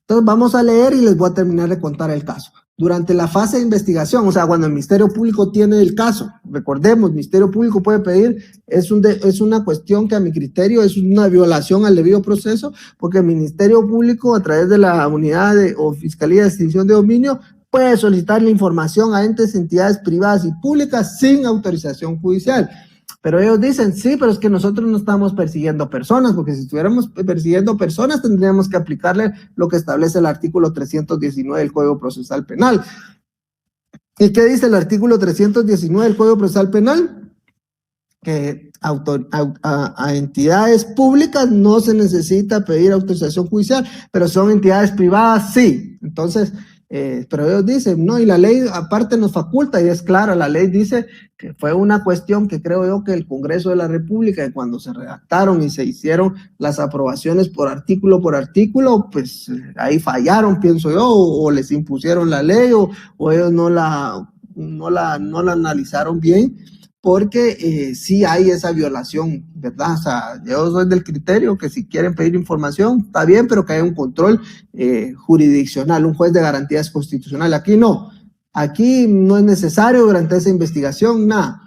Entonces vamos a leer y les voy a terminar de contar el caso. Durante la fase de investigación, o sea, cuando el Ministerio Público tiene el caso, recordemos, el Ministerio Público puede pedir, es una cuestión que a mi criterio es una violación al debido proceso, porque el Ministerio Público, a través de la unidad o Fiscalía de Extinción de Dominio, puede solicitar la información a entes, entidades privadas y públicas sin autorización judicial. Pero ellos dicen, sí, pero es que nosotros no estamos persiguiendo personas, porque si estuviéramos persiguiendo personas tendríamos que aplicarle lo que establece el artículo 319 del Código Procesal Penal. ¿Y qué dice el artículo 319 del Código Procesal Penal? Que a entidades públicas no se necesita pedir autorización judicial, pero son entidades privadas, sí. Entonces, pero ellos dicen, no, y la ley aparte nos faculta, y es clara, la ley dice que fue una cuestión que creo yo que el Congreso de la República, cuando se redactaron y se hicieron las aprobaciones por artículo, pues ahí fallaron, pienso yo, o les impusieron la ley, o ellos no la analizaron bien, porque sí hay esa violación, ¿verdad? O sea, yo soy del criterio que si quieren pedir información, está bien, pero que haya un control jurisdiccional, un juez de garantías constitucionales. Aquí no es necesario durante esa investigación, nada.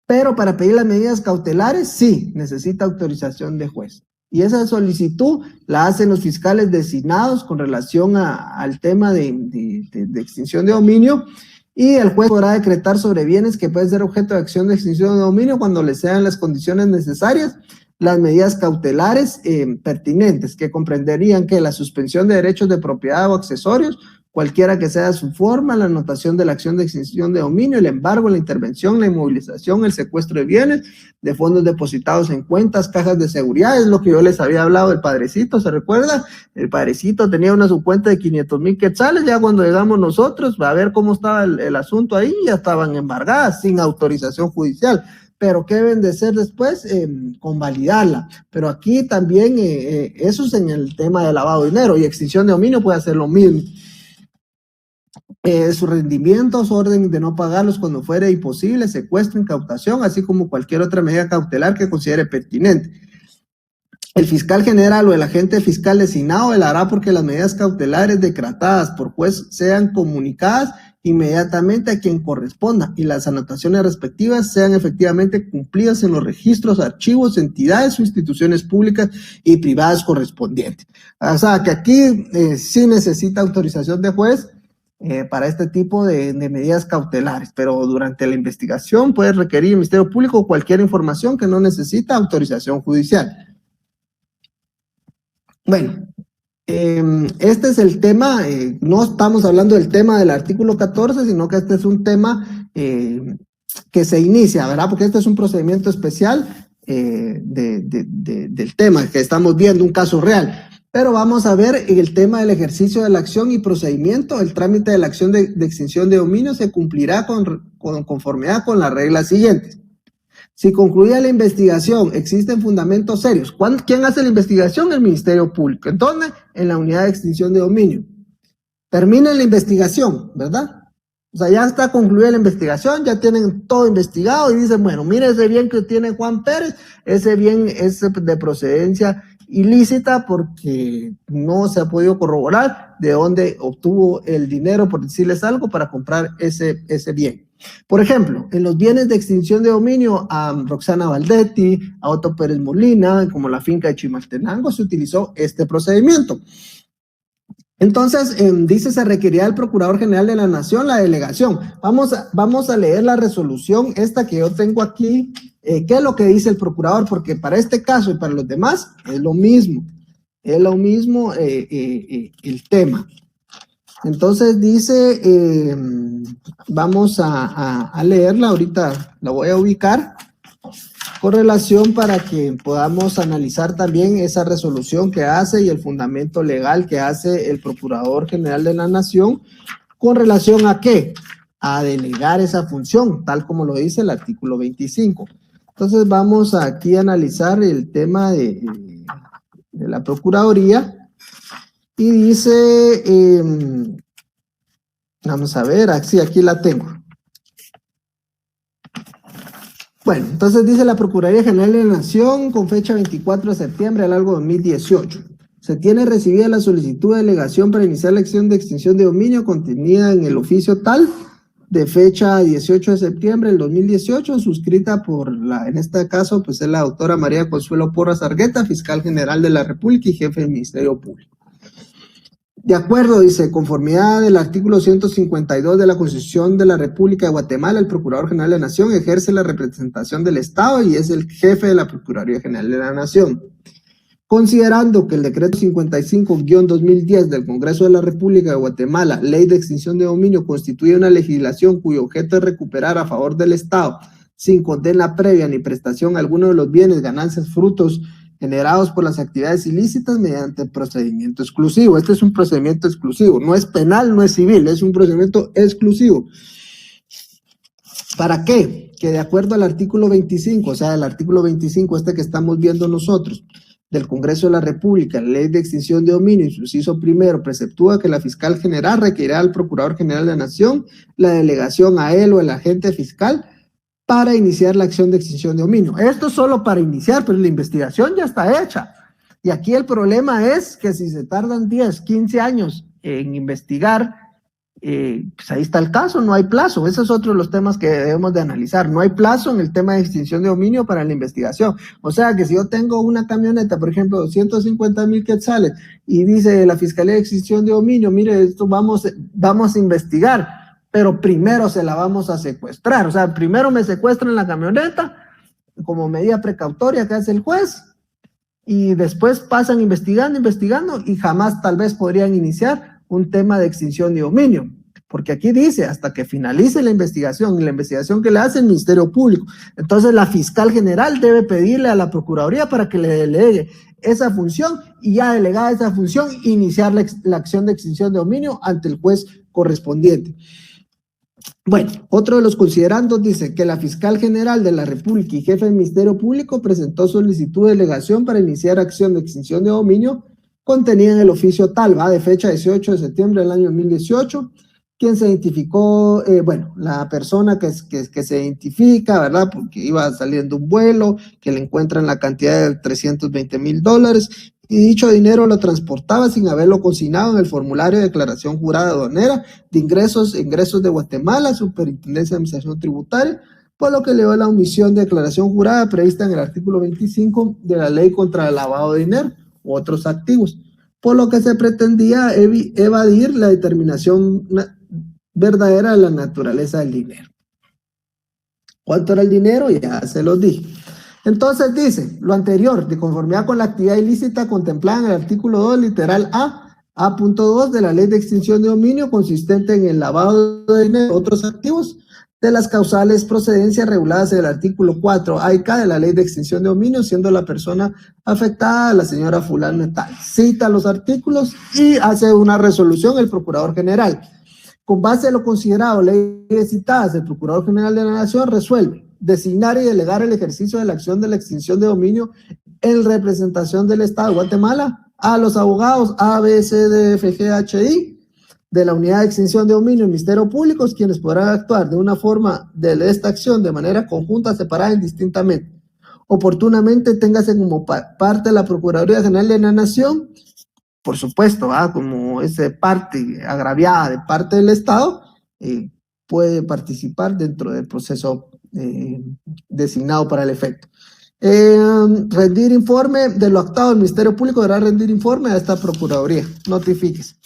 Pero para pedir las medidas cautelares, sí, necesita autorización de juez. Y esa solicitud la hacen los fiscales designados con relación al tema de extinción de dominio, y el juez podrá decretar sobre bienes que pueden ser objeto de acción de extinción de dominio cuando le sean las condiciones necesarias las medidas cautelares pertinentes, que comprenderían que la suspensión de derechos de propiedad o accesorios, cualquiera que sea su forma, la anotación de la acción de extinción de dominio, el embargo, la intervención, la inmovilización, el secuestro de bienes, de fondos depositados en cuentas, cajas de seguridad, es lo que yo les había hablado del padrecito, ¿se recuerda? El padrecito tenía una subcuenta de 500,000 quetzales, ya cuando llegamos nosotros, a ver cómo estaba el asunto ahí, ya estaban embargadas, sin autorización judicial. pero ¿qué deben de ser después? Convalidarla. Pero aquí también, eso es en el tema de lavado de dinero, y extinción de dominio puede hacer lo mismo. Sus rendimientos, orden de no pagarlos cuando fuere imposible, secuestro, incautación, así como cualquier otra medida cautelar que considere pertinente. El fiscal general o el agente fiscal designado velará porque las medidas cautelares decretadas por juez sean comunicadas inmediatamente a quien corresponda y las anotaciones respectivas sean efectivamente cumplidas en los registros, archivos, entidades o instituciones públicas y privadas correspondientes. O sea, que aquí sí necesita autorización de juez para este tipo de medidas cautelares, pero durante la investigación puede requerir el Ministerio Público cualquier información que no necesita autorización judicial. Bueno, este es el tema, no estamos hablando del tema del artículo 14, sino que este es un tema que se inicia, ¿verdad? Porque este es un procedimiento especial del tema que estamos viendo, un caso real. Pero vamos a ver el tema del ejercicio de la acción y procedimiento. El trámite de la acción de extinción de dominio se cumplirá con conformidad con las reglas siguientes. Si concluida la investigación, existen fundamentos serios. ¿Quién hace la investigación? El Ministerio Público. ¿En dónde? En la unidad de extinción de dominio. Termina la investigación, ¿verdad? O sea, ya está concluida la investigación, ya tienen todo investigado y dicen, bueno, mire ese bien que tiene Juan Pérez, ese bien es de procedencia ilícita porque no se ha podido corroborar de dónde obtuvo el dinero, por decirles algo, para comprar ese bien. Por ejemplo, en los bienes de extinción de dominio a Roxana Valdetti, a Otto Pérez Molina, como la finca de Chimaltenango, se utilizó este procedimiento. Entonces, dice, se requerirá del Procurador General de la Nación la delegación. Vamos a leer la resolución esta que yo tengo aquí. ¿Qué es lo que dice el Procurador? Porque para este caso y para los demás es lo mismo. Es lo mismo el tema. Entonces dice, vamos a leerla, ahorita la voy a ubicar con relación para que podamos analizar también esa resolución que hace y el fundamento legal que hace el Procurador General de la Nación con relación a ¿qué? A delegar esa función, tal como lo dice el artículo 25. Entonces vamos aquí a analizar el tema de la Procuraduría. Y dice, vamos a ver, sí, aquí la tengo. Bueno, entonces dice la Procuraduría General de la Nación con fecha 24 de septiembre del año 2018. Se tiene recibida la solicitud de delegación para iniciar la acción de extinción de dominio contenida en el oficio tal de fecha 18 de septiembre del 2018, suscrita por en este caso, pues es la doctora María Consuelo Porras Argueta, fiscal general de la República y jefe del Ministerio Público. De acuerdo, dice, conformidad del artículo 152 de la Constitución de la República de Guatemala, el Procurador General de la Nación ejerce la representación del Estado y es el jefe de la Procuraduría General de la Nación. Considerando que el decreto 55-2010 del Congreso de la República de Guatemala, Ley de Extinción de Dominio, constituye una legislación cuyo objeto es recuperar a favor del Estado, sin condena previa ni prestación alguno de los bienes, ganancias, frutos generados por las actividades ilícitas mediante procedimiento exclusivo. Este es un procedimiento exclusivo, no es penal, no es civil, es un procedimiento exclusivo. ¿Para qué? Que de acuerdo al artículo 25, o sea, el artículo 25, este que estamos viendo nosotros, del Congreso de la República, la Ley de Extinción de Dominio, y su inciso primero, preceptúa que la fiscal general requerirá al Procurador General de la Nación la delegación a él o el agente fiscal para iniciar la acción de extinción de dominio. Esto es solo para iniciar, pero la investigación ya está hecha. Y aquí el problema es que si se tardan 10, 15 años en investigar, pues ahí está el caso, no hay plazo. Ese es otro de los temas que debemos de analizar. No hay plazo en el tema de extinción de dominio para la investigación. O sea que si yo tengo una camioneta, por ejemplo, 250,000 quetzales, y dice la Fiscalía de Extinción de Dominio, mire, esto vamos a investigar, pero primero se la vamos a secuestrar. O sea, primero me secuestran la camioneta como medida precautoria que hace el juez y después pasan investigando y jamás tal vez podrían iniciar un tema de extinción de dominio. Porque aquí dice hasta que finalice la investigación y la investigación que le hace el Ministerio Público. Entonces la fiscal general debe pedirle a la Procuraduría para que le delegue esa función y ya delegada esa función iniciar la acción de extinción de dominio ante el juez correspondiente. Bueno, otro de los considerandos dice que la fiscal general de la República y jefe del Ministerio Público presentó solicitud de delegación para iniciar acción de extinción de dominio contenida en el oficio tal, ¿va? De fecha 18 de septiembre del año 2018, quien se identificó, bueno, la persona que se identifica, ¿verdad? Porque iba saliendo un vuelo, que le encuentran la cantidad de $320,000, y dicho dinero lo transportaba sin haberlo consignado en el formulario de declaración jurada aduanera de ingresos de Guatemala, Superintendencia de Administración Tributaria, por lo que le dio la omisión de declaración jurada prevista en el artículo 25 de la Ley contra el Lavado de Dinero u otros activos, por lo que se pretendía evadir la determinación verdadera de la naturaleza del dinero. ¿Cuánto era el dinero? Ya se los dije. Entonces dice, lo anterior, de conformidad con la actividad ilícita contemplada en el artículo 2, literal A.2 de la Ley de Extinción de Dominio, consistente en el lavado de dinero u otros activos, de las causales procedencias reguladas en el artículo 4 A y K de la Ley de Extinción de Dominio, siendo la persona afectada la señora fulana tal. Cita los artículos y hace una resolución el Procurador General. Con base a lo considerado, leyes citadas, el Procurador General de la Nación resuelve designar y delegar el ejercicio de la acción de la extinción de dominio en representación del Estado de Guatemala a los abogados A, B, C, D, F, G, H, I de la Unidad de Extinción de Dominio y Ministerio Público, quienes podrán actuar de una forma de esta acción de manera conjunta, separada, indistintamente. Oportunamente, téngase como parte de la Procuraduría General de la Nación, por supuesto, como es parte agraviada de parte del Estado, puede participar dentro del proceso designado para el efecto. Rendir informe de lo actado. El Ministerio Público deberá rendir informe a esta Procuraduría. Notifíquese.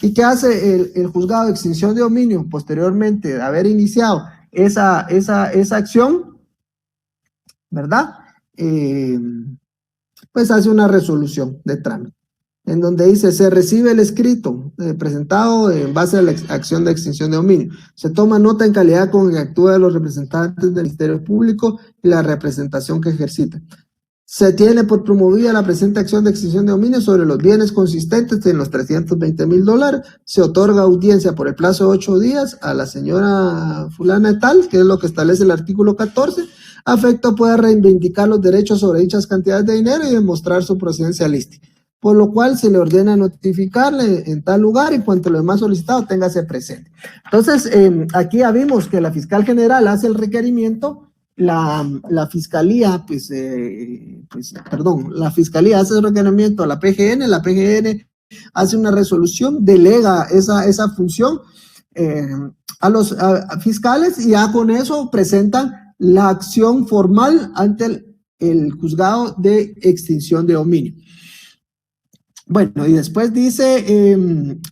¿Y qué hace el juzgado de extinción de dominio posteriormente de haber iniciado esa acción? ¿Verdad? Pues hace una resolución de trámite, en donde dice, se recibe el escrito presentado en base a la acción de extinción de dominio. Se toma nota en calidad con que actúa los representantes del Ministerio Público y la representación que ejercita. Se tiene por promovida la presente acción de extinción de dominio sobre los bienes consistentes en los $320,000. Se otorga audiencia por el plazo de 8 días a la señora fulana tal, que es lo que establece el artículo 14. Afecto puede reivindicar los derechos sobre dichas cantidades de dinero y demostrar su procedencia lícita, por lo cual se le ordena notificarle en tal lugar y cuanto lo demás solicitado téngase presente. Entonces, aquí ya vimos que la fiscal general hace el requerimiento, la fiscalía, la fiscalía hace el requerimiento a la PGN hace una resolución, delega esa función a los fiscales y ya con eso presentan la acción formal ante el juzgado de extinción de dominio. Bueno, y después dice,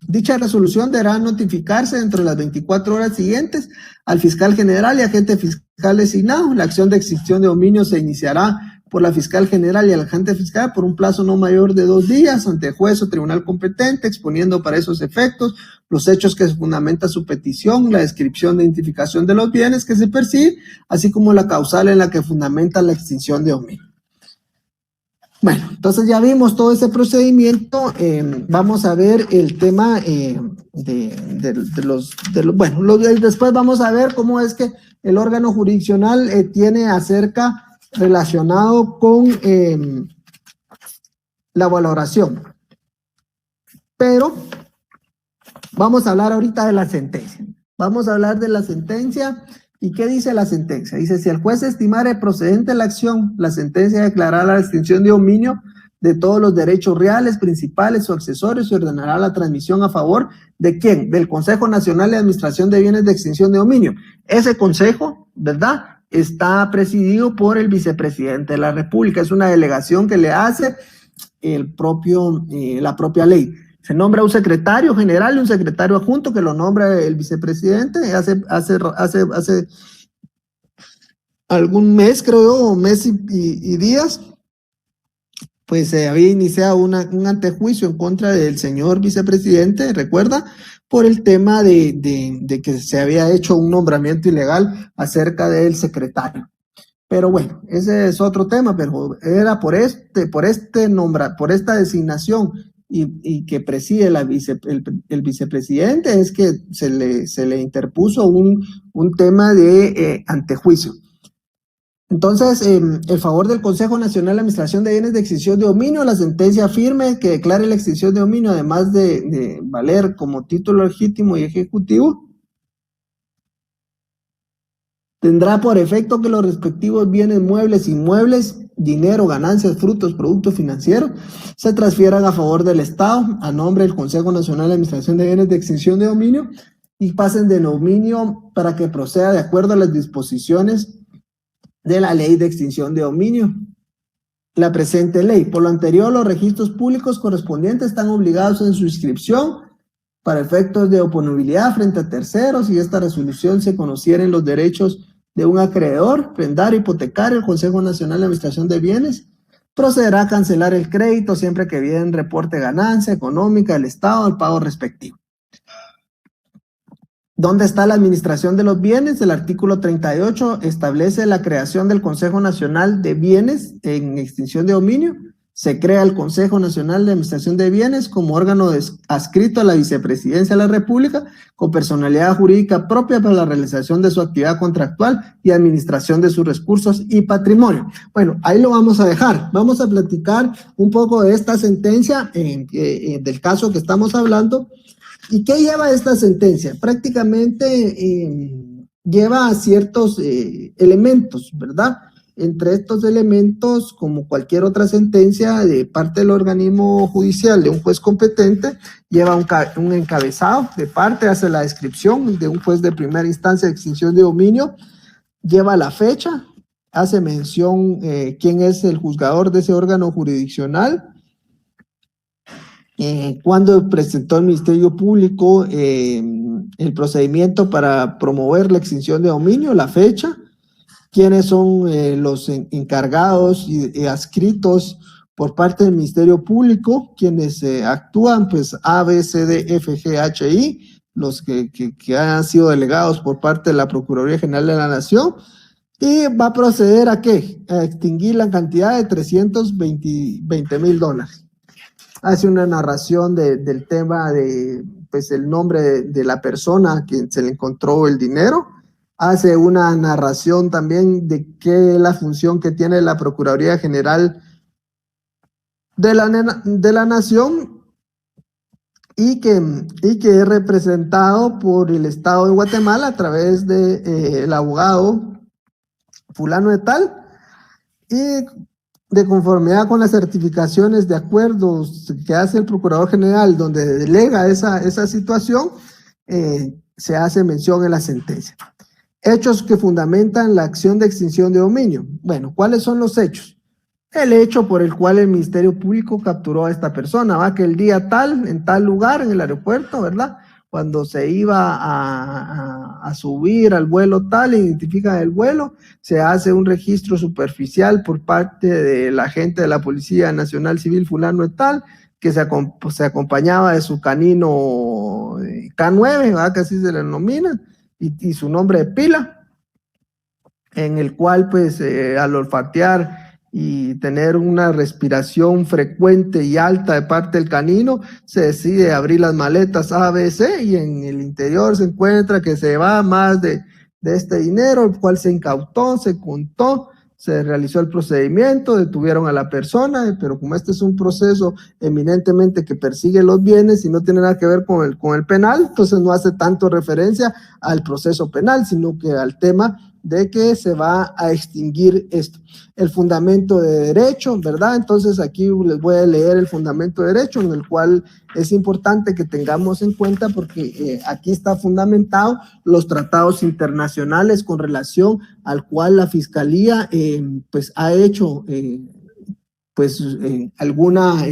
dicha resolución deberá notificarse dentro de las 24 horas siguientes al fiscal general y agente fiscal designado. La acción de extinción de dominio se iniciará por la fiscal general y el agente fiscal por un plazo no mayor de 2 días ante juez o tribunal competente, exponiendo para esos efectos los hechos que fundamentan su petición, la descripción de identificación de los bienes que se percibe, así como la causal en la que fundamenta la extinción de dominio. Bueno, entonces ya vimos todo ese procedimiento. Vamos a ver el tema después vamos a ver cómo es que el órgano jurisdiccional tiene acerca relacionado con la valoración. Pero vamos a hablar ahorita de la sentencia. Vamos a hablar de la sentencia. ¿Y qué dice la sentencia? Dice, si el juez estimare procedente la acción, la sentencia declarará la extinción de dominio de todos los derechos reales, principales o accesorios y ordenará la transmisión a favor de ¿quién? Del Consejo Nacional de Administración de Bienes de Extinción de Dominio. Ese consejo, ¿verdad?, está presidido por el vicepresidente de la República. Es una delegación que le hace la propia ley. Se nombra un secretario general y un secretario adjunto que lo nombra el vicepresidente. Hace algún mes, creo, mes y días, pues se había iniciado un antejuicio en contra del señor vicepresidente, recuerda, por el tema de que se había hecho un nombramiento ilegal acerca del secretario. Pero bueno, ese es otro tema, pero era por esta designación y que preside el vicepresidente, es que se le interpuso un tema de antejuicio. Entonces, el favor del Consejo Nacional de Administración de Bienes de Extinción de Dominio, la sentencia firme que declare la extinción de dominio, además de valer como título legítimo y ejecutivo, tendrá por efecto que los respectivos bienes muebles, inmuebles, dinero, ganancias, frutos, productos financieros, se transfieran a favor del Estado a nombre del Consejo Nacional de Administración de Bienes de Extinción de Dominio y pasen de dominio para que proceda de acuerdo a las disposiciones de la Ley de Extinción de Dominio, la presente ley. Por lo anterior, los registros públicos correspondientes están obligados en su inscripción para efectos de oponibilidad frente a terceros, y esta resolución se conocieren los derechos de un acreedor, prendario, hipotecario. El Consejo Nacional de Administración de Bienes procederá a cancelar el crédito siempre que bien reporte ganancia económica del Estado al pago respectivo. ¿Dónde está la administración de los bienes? El artículo 38 establece la creación del Consejo Nacional de Bienes en extinción de dominio. Se crea el Consejo Nacional de Administración de Bienes como órgano adscrito a la Vicepresidencia de la República, con personalidad jurídica propia para la realización de su actividad contractual y administración de sus recursos y patrimonio. Bueno, ahí lo vamos a dejar. Vamos a platicar un poco de esta sentencia del caso que estamos hablando. ¿Y qué lleva esta sentencia? Prácticamente lleva ciertos elementos, ¿verdad? Entre estos elementos, como cualquier otra sentencia de parte del organismo judicial de un juez competente, lleva un encabezado de parte, hace la descripción de un juez de primera instancia de extinción de dominio, lleva la fecha, hace mención quién es el juzgador de ese órgano jurisdiccional, cuando presentó el Ministerio Público el procedimiento para promover la extinción de dominio, la fecha, quiénes son los encargados y adscritos por parte del Ministerio Público, quienes actúan, pues A, B, C, D, F, G, H, I, los que han sido delegados por parte de la Procuraduría General de la Nación, y va a proceder ¿a qué? A extinguir la cantidad de $320,000. Hace una narración del tema de, pues, el nombre de la persona a quien se le encontró el dinero. Hace una narración también de qué es la función que tiene la Procuraduría General de la Nación y que es representado por el Estado de Guatemala a través de el abogado fulano de tal, y de conformidad con las certificaciones de acuerdos que hace el Procurador General, donde delega esa situación, se hace mención en la sentencia. Hechos que fundamentan la acción de extinción de dominio. Bueno, ¿cuáles son los hechos? El hecho por el cual el Ministerio Público capturó a esta persona, va, que el día tal, en tal lugar, en el aeropuerto, ¿verdad?, cuando se iba a subir al vuelo tal, identifican el vuelo, se hace un registro superficial por parte del agente de la Policía Nacional Civil fulano de tal, que se acompañaba de su canino K9, ¿verdad?, que así se le denomina, y su nombre de pila, en el cual, pues, al olfatear y tener una respiración frecuente y alta de parte del canino, se decide abrir las maletas A, B, C, y en el interior se encuentra que se va más de este dinero, el cual se incautó, se contó, se realizó el procedimiento, detuvieron a la persona, pero como este es un proceso eminentemente que persigue los bienes y no tiene nada que ver con el penal, entonces no hace tanto referencia al proceso penal, sino que al tema de que se va a extinguir esto. El fundamento de derecho, ¿verdad? Entonces aquí les voy a leer el fundamento de derecho, en el cual es importante que tengamos en cuenta porque aquí está fundamentado los tratados internacionales con relación al cual la Fiscalía pues ha hecho alguna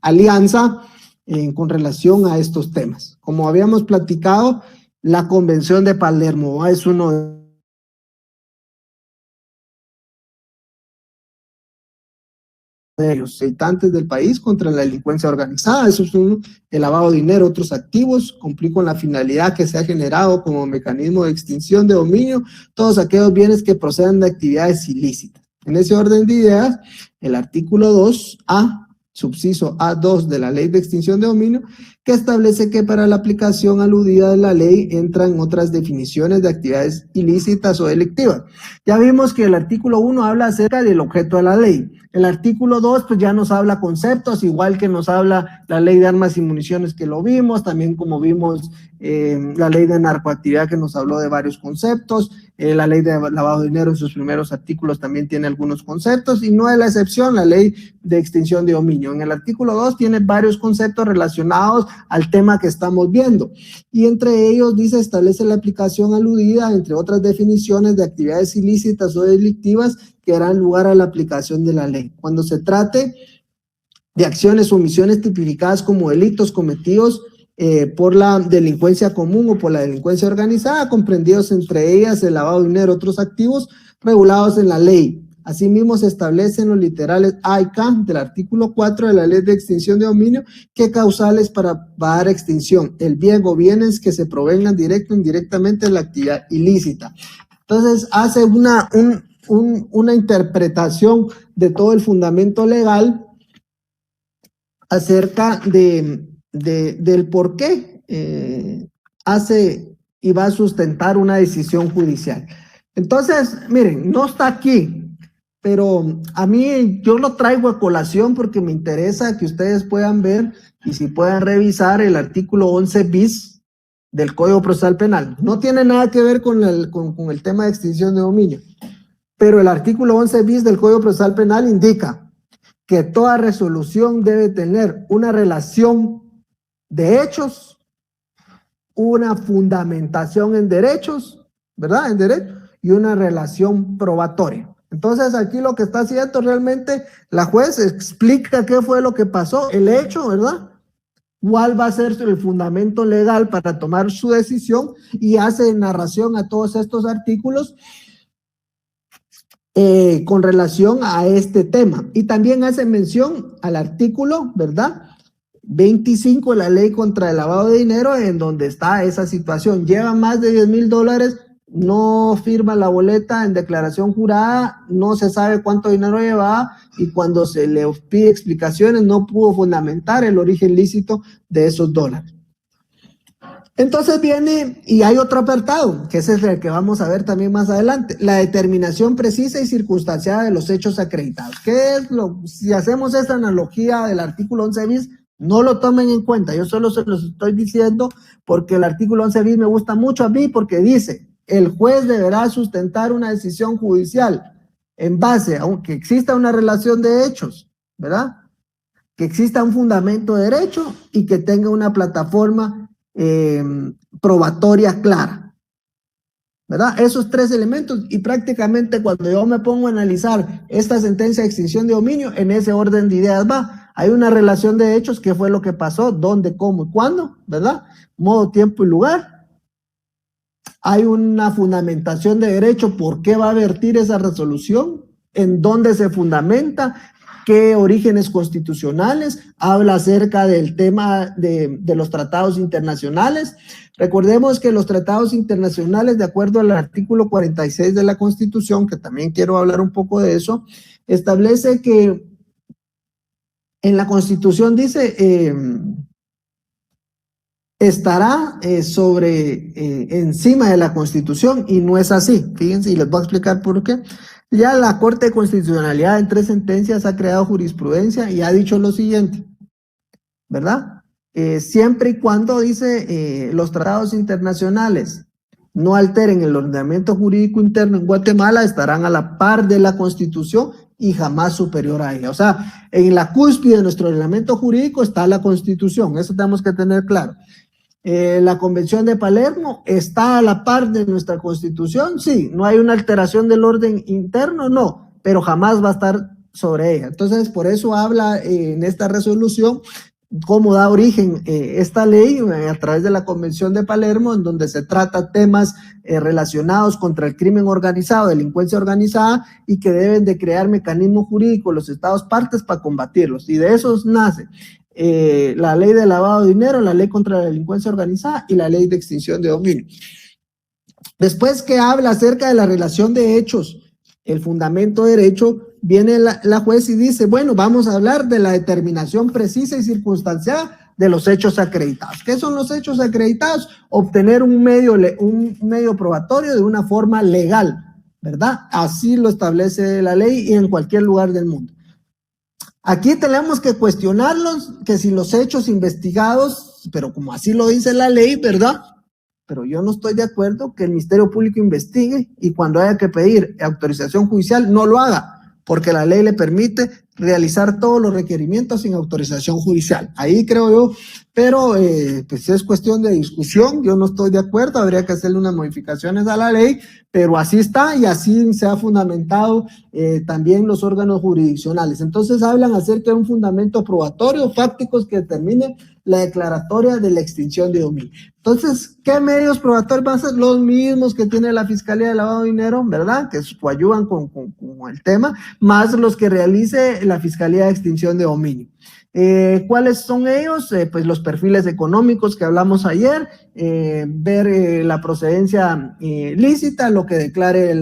alianza con relación a estos temas. Como habíamos platicado, la Convención de Palermo es uno de los habitantes del país contra la delincuencia organizada. Eso es el lavado de dinero, otros activos, cumplir con la finalidad que se ha generado como mecanismo de extinción de dominio, todos aquellos bienes que procedan de actividades ilícitas. En ese orden de ideas, el artículo 2A subsidiario A2 de la Ley de Extinción de Dominio, que establece que para la aplicación aludida de la ley entran otras definiciones de actividades ilícitas o delictivas. Ya vimos que el artículo 1 habla acerca del objeto de la ley. El artículo 2 pues ya nos habla conceptos, igual que nos habla la ley de armas y municiones que lo vimos, también como vimos la ley de narcoactividad que nos habló de varios conceptos, la ley de lavado de dinero en sus primeros artículos también tiene algunos conceptos y no es la excepción la ley de extinción de dominio. En el artículo 2 tiene varios conceptos relacionados al tema que estamos viendo y entre ellos dice establece la aplicación aludida entre otras definiciones de actividades ilícitas o delictivas que darán lugar a la aplicación de la ley. Cuando se trate de acciones o omisiones tipificadas como delitos cometidos por la delincuencia común o por la delincuencia organizada, comprendidos entre ellas el lavado de dinero, otros activos regulados en la ley. Asimismo, se establecen los literales A y K del artículo 4 de la Ley de Extinción de Dominio que causales para dar extinción, el bien o bienes que se provengan directo o indirectamente de la actividad ilícita. Entonces, hace una interpretación de todo el fundamento legal acerca del por qué hace y va a sustentar una decisión judicial. Entonces, miren, no está aquí, pero a mí yo lo traigo a colación porque me interesa que ustedes puedan ver y si puedan revisar el artículo 11 bis del Código Procesal Penal. No tiene nada que ver con el tema de extinción de dominio, pero el artículo 11 bis del Código Procesal Penal indica que toda resolución debe tener una relación de hechos, una fundamentación en derechos, ¿verdad? En derecho, y una relación probatoria. Entonces aquí lo que está haciendo realmente la juez explica qué fue lo que pasó, el hecho, ¿verdad? ¿Cuál va a ser el fundamento legal para tomar su decisión? Y hace narración a todos estos artículos con relación a este tema. Y también hace mención al artículo, ¿verdad? 25 de la ley contra el lavado de dinero, en donde está esa situación. Lleva más de $10,000, no firma la boleta en declaración jurada, no se sabe cuánto dinero llevaba y cuando se le pide explicaciones no pudo fundamentar el origen lícito de esos dólares. Entonces viene, y hay otro apartado, que ese es el que vamos a ver también más adelante, la determinación precisa y circunstanciada de los hechos acreditados. ¿Qué es si hacemos esta analogía del artículo 11 bis, no lo tomen en cuenta, yo solo se los estoy diciendo porque el artículo 11 bis me gusta mucho a mí porque dice, el juez deberá sustentar una decisión judicial en base a que exista una relación de hechos, ¿verdad? Que exista un fundamento de derecho y que tenga una plataforma probatoria clara, ¿verdad? Esos tres elementos y prácticamente cuando yo me pongo a analizar esta sentencia de extinción de dominio, en ese orden de ideas va. Hay una relación de hechos, qué fue lo que pasó, dónde, cómo y cuándo, ¿verdad? Modo, tiempo y lugar. Hay una fundamentación de derecho, ¿por qué va a vertir esa resolución? ¿En dónde se fundamenta? ¿Qué orígenes constitucionales? Habla acerca del tema de los tratados internacionales. Recordemos que los tratados internacionales, de acuerdo al artículo 46 de la Constitución, que también quiero hablar un poco de eso, establece que en la Constitución dice estará encima de la Constitución y no es así. Fíjense y les voy a explicar por qué. Ya la Corte de Constitucionalidad en 3 sentencias ha creado jurisprudencia y ha dicho lo siguiente, ¿verdad? Siempre y cuando dice los tratados internacionales no alteren el ordenamiento jurídico interno en Guatemala, estarán a la par de la Constitución y jamás superior a ella. O sea, en la cúspide de nuestro ordenamiento jurídico está la Constitución, eso tenemos que tener claro. La Convención de Palermo está a la par de nuestra Constitución, sí, no hay una alteración del orden interno, no, pero jamás va a estar sobre ella. Entonces, por eso habla en esta resolución cómo da origen esta ley a través de la Convención de Palermo, en donde se trata temas relacionados contra el crimen organizado, delincuencia organizada, y que deben de crear mecanismos jurídicos los estados partes para combatirlos, y de esos nace la ley de lavado de dinero, la ley contra la delincuencia organizada y la ley de extinción de dominio. Después que habla acerca de la relación de hechos, el fundamento de derecho, viene la juez y dice, bueno, vamos a hablar de la determinación precisa y circunstancial de los hechos acreditados. ¿Qué son los hechos acreditados? Obtener un medio probatorio de una forma legal, ¿verdad? Así lo establece la ley y en cualquier lugar del mundo. Aquí tenemos que cuestionarlos, que si los hechos investigados, pero como así lo dice la ley, ¿verdad? Pero yo no estoy de acuerdo que el Ministerio Público investigue y cuando haya que pedir autorización judicial no lo haga, porque la ley le permite realizar todos los requerimientos sin autorización judicial. Ahí creo yo, pero pues es cuestión de discusión, yo no estoy de acuerdo, habría que hacerle unas modificaciones a la ley, pero así está y así se ha fundamentado también los órganos jurisdiccionales. Entonces hablan acerca de un fundamento probatorio, fácticos que determinen la declaratoria de la extinción de dominio. Entonces, ¿qué medios probatorios van a ser? Los mismos que tiene la Fiscalía de Lavado de Dinero, ¿verdad? Que ayudan con el tema, más los que realice la Fiscalía de Extinción de Dominio. ¿Cuáles son ellos? Pues los perfiles económicos que hablamos ayer, ver la procedencia lícita, lo que declare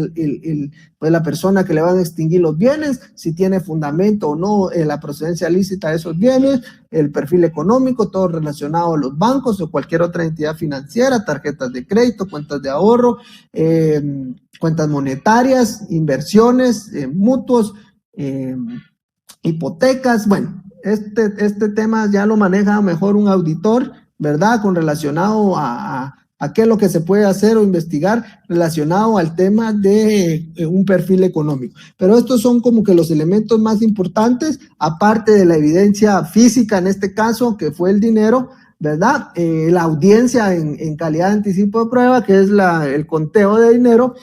pues la persona que le van a extinguir los bienes, si tiene fundamento o no la procedencia lícita de esos bienes, el perfil económico, todo relacionado a los bancos o cualquier otra entidad financiera, tarjetas de crédito, cuentas de ahorro, cuentas monetarias, inversiones, mutuos, hipotecas, bueno. Este tema ya lo maneja mejor un auditor, ¿verdad? Con relacionado a qué es lo que se puede hacer o investigar relacionado al tema de un perfil económico. Pero estos son como que los elementos más importantes, aparte de la evidencia física en este caso, que fue el dinero, ¿verdad? La audiencia en calidad de anticipo de prueba, que es el conteo de dinero.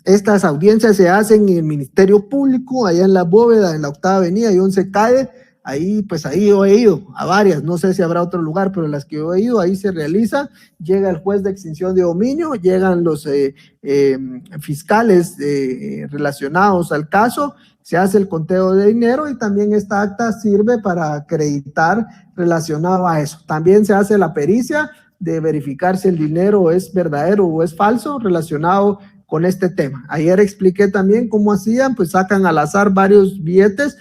Estas audiencias se hacen en el Ministerio Público, allá en la bóveda, en la Octava Avenida y 11 Calle. Ahí, pues ahí yo he ido a varias, no sé si habrá otro lugar, pero las que yo he ido, ahí se realiza, llega el juez de extinción de dominio, llegan los fiscales relacionados al caso, se hace el conteo de dinero y también esta acta sirve para acreditar relacionado a eso. También se hace la pericia de verificar si el dinero es verdadero o es falso relacionado con este tema. Ayer expliqué también cómo hacían, pues sacan al azar varios billetes.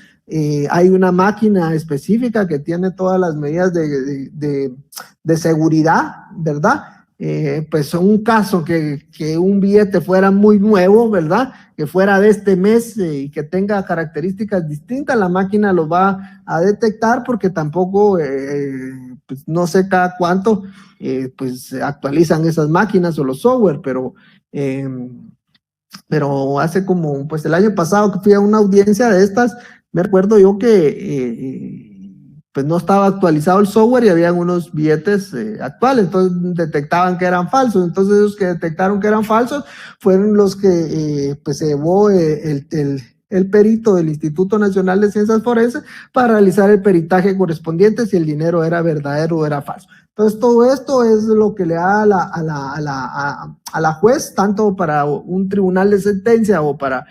Hay una máquina específica que tiene todas las medidas de seguridad, ¿verdad? Pues un caso que un billete fuera muy nuevo, ¿verdad? Que fuera de este mes y que tenga características distintas, la máquina lo va a detectar porque tampoco, pues no sé cada cuánto, pues actualizan esas máquinas o los software, pero hace como, pues el año pasado que fui a una audiencia de estas, me recuerdo yo que pues no estaba actualizado el software y habían unos billetes actuales, entonces detectaban que eran falsos, entonces esos que detectaron que eran falsos fueron los que pues se llevó el perito del Instituto Nacional de Ciencias Forenses para realizar el peritaje correspondiente si el dinero era verdadero o era falso. Entonces todo esto es lo que le da a la juez, tanto para un tribunal de sentencia o para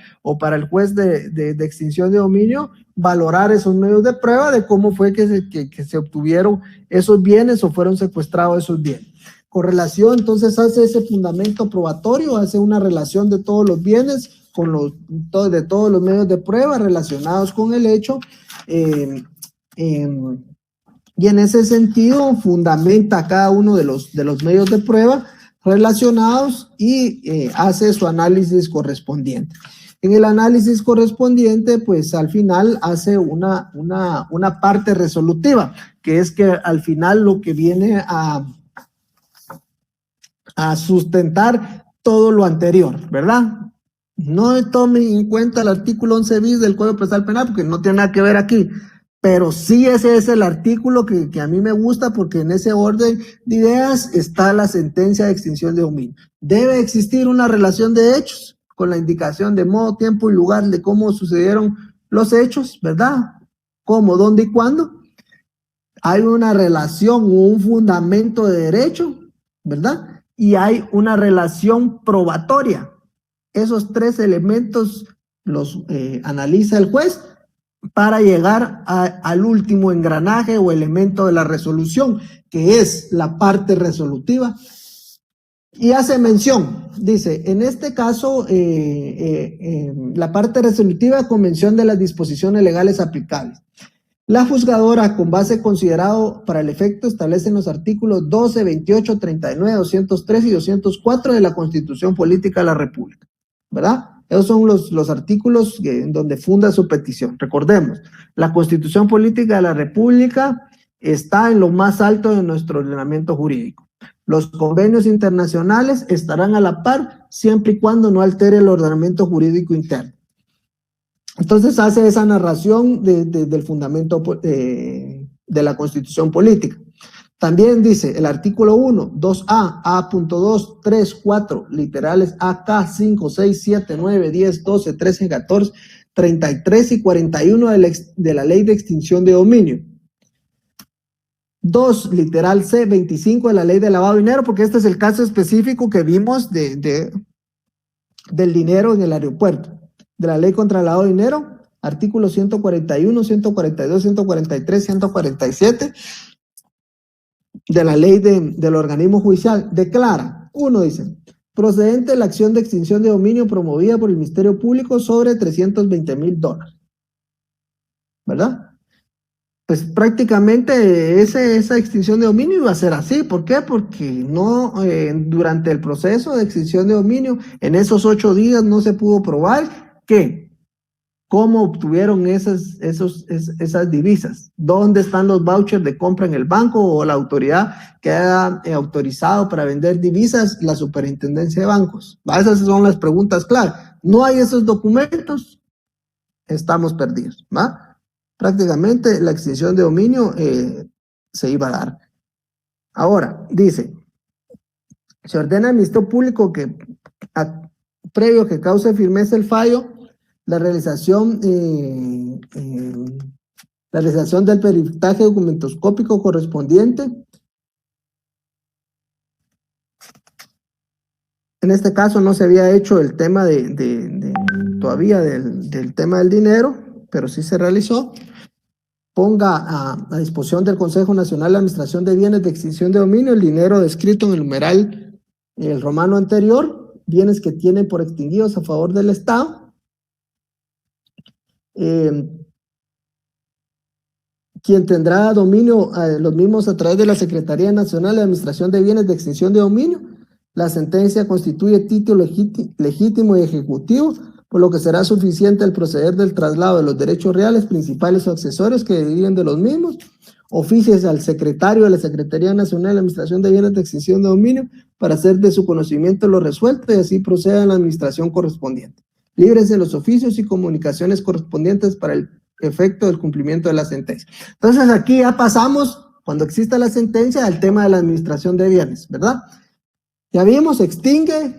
el juez de extinción de dominio, valorar esos medios de prueba de cómo fue que se obtuvieron esos bienes o fueron secuestrados esos bienes. Con relación, entonces hace ese fundamento probatorio, hace una relación de todos los bienes de todos los medios de prueba relacionados con el hecho, y en ese sentido fundamenta cada uno de los medios de prueba relacionados y hace su análisis correspondiente. En el análisis correspondiente, pues al final hace una parte resolutiva, que es que al final lo que viene a sustentar todo lo anterior, ¿verdad? No tomen en cuenta el artículo 11 bis del Código Procesal Penal porque no tiene nada que ver aquí, pero sí ese es el artículo que a mí me gusta porque en ese orden de ideas está la sentencia de extinción de dominio. Debe existir una relación de hechos con la indicación de modo, tiempo y lugar de cómo sucedieron los hechos, ¿verdad? ¿Cómo, dónde y cuándo? Hay una relación o un fundamento de derecho, ¿verdad? Y hay una relación probatoria. Esos tres elementos los analiza el juez para llegar al último engranaje o elemento de la resolución, que es la parte resolutiva Y hace mención, dice, en este caso, la parte resolutiva, convención de las disposiciones legales aplicables. La juzgadora, con base considerado para el efecto, establece en los artículos 12, 28, 39, 203 y 204 de la Constitución Política de la República, ¿verdad? Esos son los artículos en donde funda su petición. Recordemos, la Constitución Política de la República está en lo más alto de nuestro ordenamiento jurídico. Los convenios internacionales estarán a la par siempre y cuando no altere el ordenamiento jurídico interno. Entonces hace esa narración del fundamento de la Constitución Política. También dice el artículo 1, 2A, A.2, 3, 4, literales AK, 5, 6, 7, 9, 10, 12, 13, 14, 33 y 41 de la Ley de Extinción de Dominio. 2, literal C, 25 de la Ley de Lavado de Dinero, porque este es el caso específico que vimos del dinero en el aeropuerto. De la Ley contra el Lavado de Dinero, artículos 141, 142, 143, 147 de la Ley del organismo judicial. Declara, uno dice, procedente de la acción de extinción de dominio promovida por el Ministerio Público sobre $320,000, ¿verdad? Pues prácticamente esa extinción de dominio iba a ser así. ¿Por qué? Porque no, durante el proceso de extinción de dominio, en esos 8 días no se pudo probar cómo obtuvieron esas divisas, dónde están los vouchers de compra en el banco o la autoridad que ha autorizado para vender divisas, la superintendencia de bancos. Esas son las preguntas clave. No hay esos documentos, estamos perdidos, ¿va? Prácticamente la extinción de dominio se iba a dar. Ahora, dice, se ordena al Ministerio Público que, previo que cause firmeza el fallo, la realización del peritaje documentoscópico correspondiente. En este caso no se había hecho el tema todavía del tema del dinero, pero sí se realizó. Ponga a disposición del Consejo Nacional de Administración de Bienes de Extinción de Dominio el dinero descrito en el numeral el romano anterior, bienes que tienen por extinguidos a favor del Estado. Quien tendrá dominio los mismos a través de la Secretaría Nacional de Administración de Bienes de Extinción de Dominio. La sentencia constituye título legítimo y ejecutivo, por lo que será suficiente el proceder del traslado de los derechos reales, principales o accesorios que deriven de los mismos. Oficies al secretario de la Secretaría Nacional de Administración de Bienes de Extinción de Dominio para hacer de su conocimiento lo resuelto y así proceda en la administración correspondiente. Libres de los oficios y comunicaciones correspondientes para el efecto del cumplimiento de la sentencia. Entonces aquí ya pasamos, cuando exista la sentencia, al tema de la administración de bienes, ¿verdad? Ya vimos, extingue,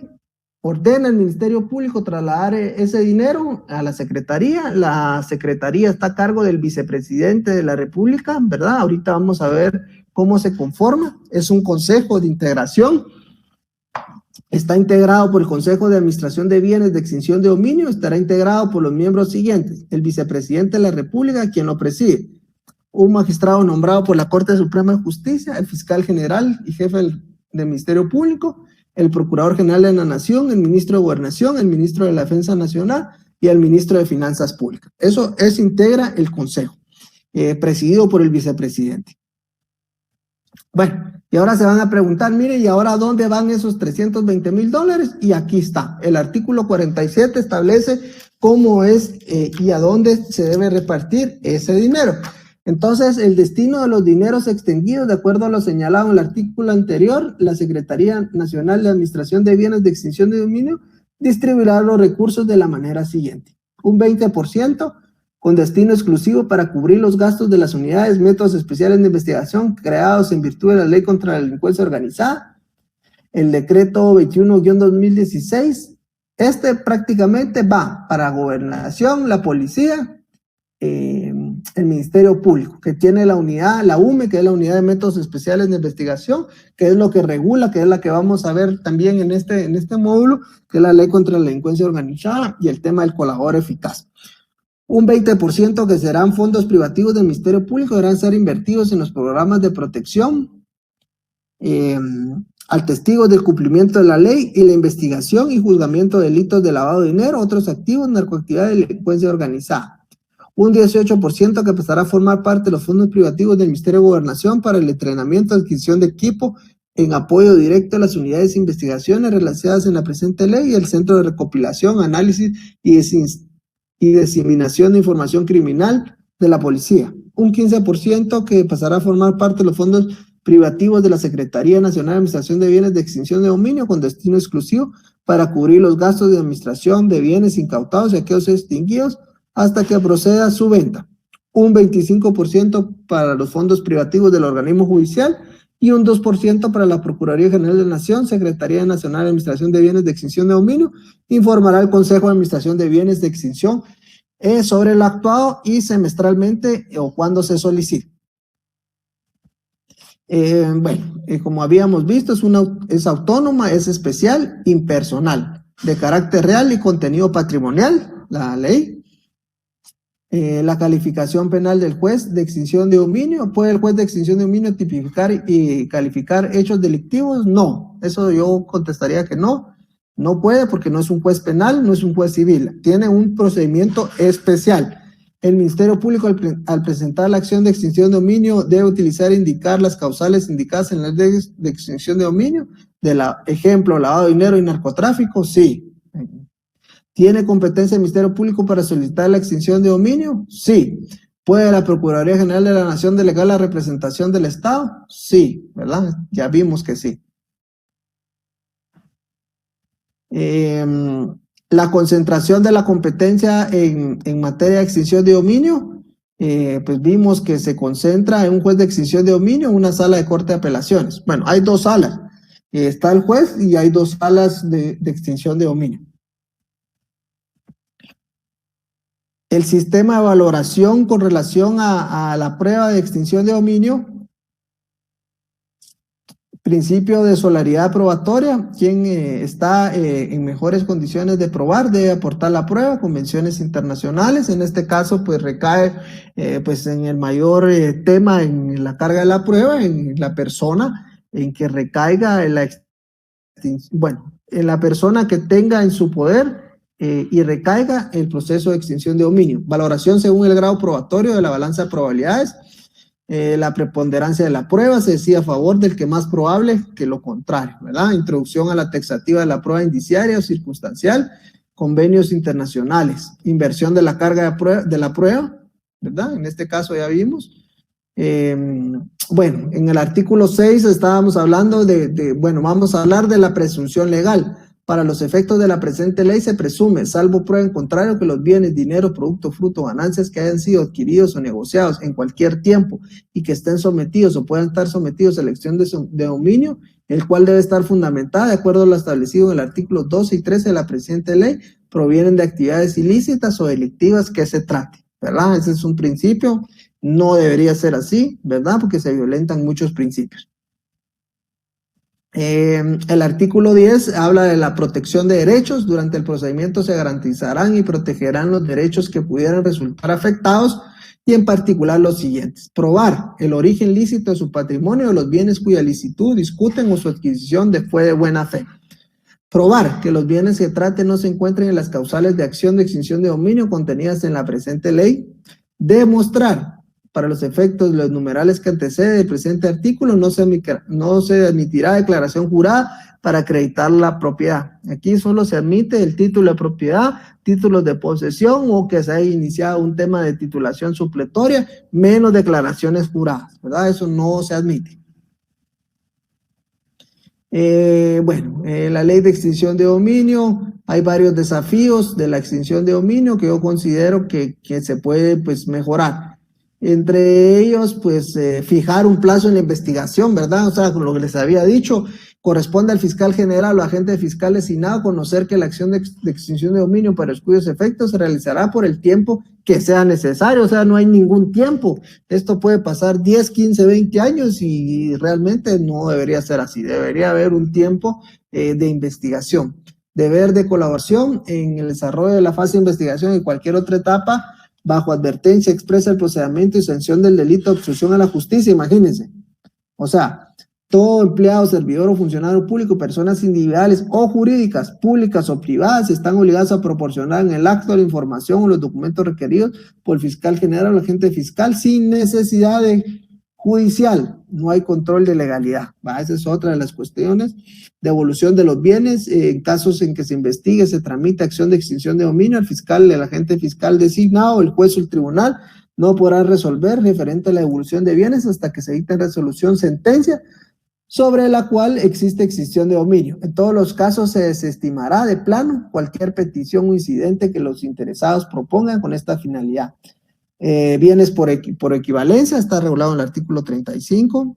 ordena al Ministerio Público trasladar ese dinero a la Secretaría. La Secretaría está a cargo del vicepresidente de la República, ¿verdad? Ahorita vamos a ver cómo se conforma. Es un consejo de integración. Está integrado por el Consejo de Administración de Bienes de Extinción de Dominio. Estará integrado por los miembros siguientes: el vicepresidente de la República, quien lo preside, un magistrado nombrado por la Corte Suprema de Justicia, el fiscal general y jefe del Ministerio Público, el Procurador General de la Nación, el Ministro de Gobernación, el Ministro de la Defensa Nacional y el Ministro de Finanzas Públicas. Eso integra el Consejo, presidido por el vicepresidente. Bueno, y ahora se van a preguntar, mire, ¿y ahora dónde van esos $320,000? Y aquí está, el artículo 47 establece cómo es y a dónde se debe repartir ese dinero. Entonces, el destino de los dineros extinguidos, de acuerdo a lo señalado en el artículo anterior, la Secretaría Nacional de Administración de Bienes de Extinción de Dominio distribuirá los recursos de la manera siguiente: un 20% con destino exclusivo para cubrir los gastos de las unidades, métodos especiales de investigación creados en virtud de la Ley contra la Delincuencia Organizada, el decreto 21/2016. Prácticamente va para Gobernación, la Policía, el Ministerio Público, que tiene la unidad, la UME, que es la Unidad de Métodos Especiales de Investigación, que es lo que regula, que es la que vamos a ver también en este módulo, que es la Ley contra la Delincuencia Organizada y el tema del colaborador eficaz. Un 20% que serán fondos privativos del Ministerio Público deberán ser invertidos en los programas de protección al testigo del cumplimiento de la ley y la investigación y juzgamiento de delitos de lavado de dinero, otros activos, narcoactividad y delincuencia organizada. Un 18% que pasará a formar parte de los fondos privativos del Ministerio de Gobernación para el entrenamiento, adquisición de equipo en apoyo directo a las unidades de investigaciones relacionadas en la presente ley y el Centro de Recopilación, Análisis y Diseminación de Información Criminal de la Policía. Un 15% que pasará a formar parte de los fondos privativos de la Secretaría Nacional de Administración de Bienes de Extinción de Dominio con destino exclusivo para cubrir los gastos de administración de bienes incautados y aquellos extinguidos hasta que proceda su venta. Un 25% para los fondos privativos del organismo judicial y un 2% para la Procuraduría General de la Nación, Secretaría Nacional de Administración de Bienes de Extinción de Dominio, informará al Consejo de Administración de Bienes de Extinción sobre el actuado y semestralmente o cuando se solicite. Como habíamos visto, es autónoma, es especial, impersonal, de carácter real y contenido patrimonial, la ley. La calificación penal del juez de extinción de dominio. ¿Puede el juez de extinción de dominio tipificar y calificar hechos delictivos? No, eso yo contestaría que no. No puede porque no es un juez penal, no es un juez civil. Tiene un procedimiento especial. El Ministerio Público al presentar la acción de extinción de dominio debe utilizar e indicar las causales indicadas en la ley de extinción de dominio. Ejemplo, lavado de dinero y narcotráfico, sí. ¿Tiene competencia el Ministerio Público para solicitar la extinción de dominio? Sí. ¿Puede la Procuraduría General de la Nación delegar la representación del Estado? Sí, ¿verdad? Ya vimos que sí. La concentración de la competencia en materia de extinción de dominio, pues vimos que se concentra en un juez de extinción de dominio en una sala de corte de apelaciones. Bueno, hay dos salas. Está el juez y hay dos salas de extinción de dominio. El sistema de valoración con relación a la prueba de extinción de dominio, principio de solaridad probatoria, quien está en mejores condiciones de probar debe aportar la prueba, convenciones internacionales, en este caso pues recae pues en el mayor tema en la carga de la prueba, en la persona en que recaiga en la persona que tenga en su poder y recaiga el proceso de extinción de dominio. Valoración según el grado probatorio de la balanza de probabilidades. La preponderancia de la prueba se decide a favor del que más probable que lo contrario, ¿verdad? Introducción a la taxativa de la prueba indiciaria o circunstancial, convenios internacionales, inversión de la carga de la prueba, ¿verdad? En este caso ya vimos. En el artículo 6 estábamos hablando vamos a hablar de la presunción legal. Para los efectos de la presente ley se presume, salvo prueba en contrario, que los bienes, dinero, producto, fruto, ganancias que hayan sido adquiridos o negociados en cualquier tiempo y que estén sometidos o puedan estar sometidos a elección de dominio, el cual debe estar fundamentada de acuerdo a lo establecido en el artículo 12 y 13 de la presente ley, provienen de actividades ilícitas o delictivas que se trate, ¿verdad? Ese es un principio, no debería ser así, ¿verdad? Porque se violentan muchos principios. El artículo 10 habla de la protección de derechos. Durante el procedimiento se garantizarán y protegerán los derechos que pudieran resultar afectados y en particular los siguientes. Probar el origen lícito de su patrimonio o los bienes cuya licitud discuten o su adquisición fue de buena fe. Probar que los bienes que trate no se encuentren en las causales de acción de extinción de dominio contenidas en la presente ley. Demostrar para los efectos de los numerales que antecede el presente artículo, no se admitirá declaración jurada para acreditar la propiedad. Aquí solo se admite el título de propiedad, títulos de posesión o que se haya iniciado un tema de titulación supletoria, menos declaraciones juradas, ¿verdad? Eso no se admite. La ley de extinción de dominio, hay varios desafíos de la extinción de dominio que yo considero que se puede pues mejorar. Entre ellos, pues, fijar un plazo en la investigación, ¿verdad? O sea, con lo que les había dicho, corresponde al fiscal general o agente fiscal designado conocer que la acción de extinción de dominio para los cuyos efectos se realizará por el tiempo que sea necesario, o sea, no hay ningún tiempo. Esto puede pasar 10, 15, 20 años y realmente no debería ser así, debería haber un tiempo de investigación. Deber de colaboración en el desarrollo de la fase de investigación y cualquier otra etapa, bajo advertencia expresa el procedimiento y sanción del delito de obstrucción a la justicia, imagínense. O sea, Todo empleado, servidor o funcionario público, personas individuales o jurídicas, públicas o privadas, están obligados a proporcionar en el acto la información o los documentos requeridos por el fiscal general o el agente fiscal sin necesidad de judicial. No hay control de legalidad. Esa es otra de las cuestiones. Devolución de los bienes, en casos en que se investigue, se tramite acción de extinción de dominio, el fiscal, el agente fiscal designado, el juez o el tribunal no podrá resolver referente a la devolución de bienes hasta que se dicte resolución, sentencia, sobre la cual existe extinción de dominio. En todos los casos se desestimará de plano cualquier petición o incidente que los interesados propongan con esta finalidad. Bienes por equivalencia, está regulado en el artículo 35.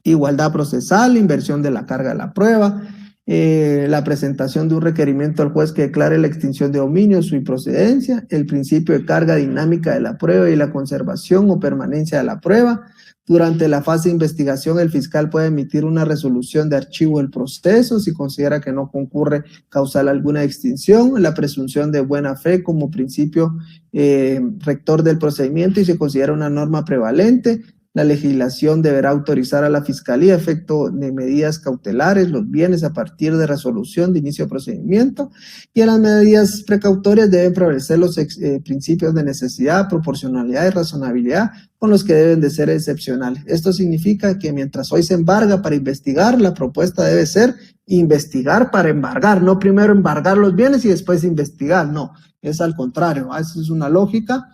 Igualdad procesal, inversión de la carga de la prueba, la presentación de un requerimiento al juez que declare la extinción de dominio, su improcedencia, el principio de carga dinámica de la prueba y la conservación o permanencia de la prueba. Durante la fase de investigación, el fiscal puede emitir una resolución de archivo del proceso si considera que no concurre causal alguna extinción, la presunción de buena fe como principio rector del procedimiento y se considera una norma prevalente. La legislación deberá autorizar a la Fiscalía, a efecto de medidas cautelares, los bienes a partir de resolución de inicio de procedimiento, y en las medidas precautorias deben prevalecer los principios de necesidad, proporcionalidad y razonabilidad, con los que deben de ser excepcionales. Esto significa que mientras hoy se embarga para investigar, la propuesta debe ser investigar para embargar, no primero embargar los bienes y después investigar, no, es al contrario, esa es una lógica.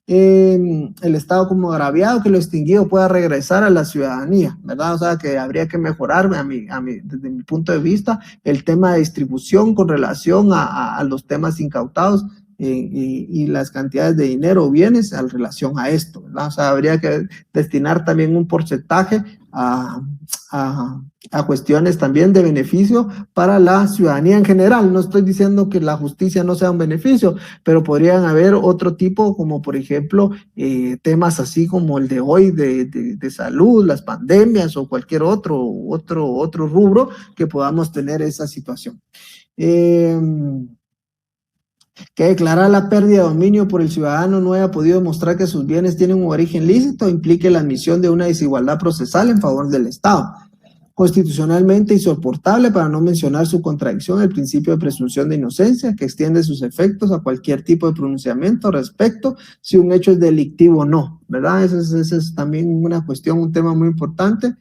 El Estado como agraviado, que lo extinguido pueda regresar a la ciudadanía, ¿verdad? O sea, que habría que mejorar, desde mi punto de vista, el tema de distribución con relación a los temas incautados y las cantidades de dinero o bienes en relación a esto, ¿verdad? O sea, habría que destinar también un porcentaje a cuestiones también de beneficio para la ciudadanía en general. No estoy diciendo que la justicia no sea un beneficio, pero podrían haber otro tipo, como por ejemplo, temas así como el de hoy de salud, las pandemias o cualquier otro rubro que podamos tener esa situación. Que declarar la pérdida de dominio por el ciudadano no haya podido demostrar que sus bienes tienen un origen lícito implique la admisión de una desigualdad procesal en favor del Estado. Constitucionalmente insoportable, para no mencionar su contradicción, el principio de presunción de inocencia, que extiende sus efectos a cualquier tipo de pronunciamiento respecto si un hecho es delictivo o no, ¿verdad? Esa es también una cuestión, un tema muy importante.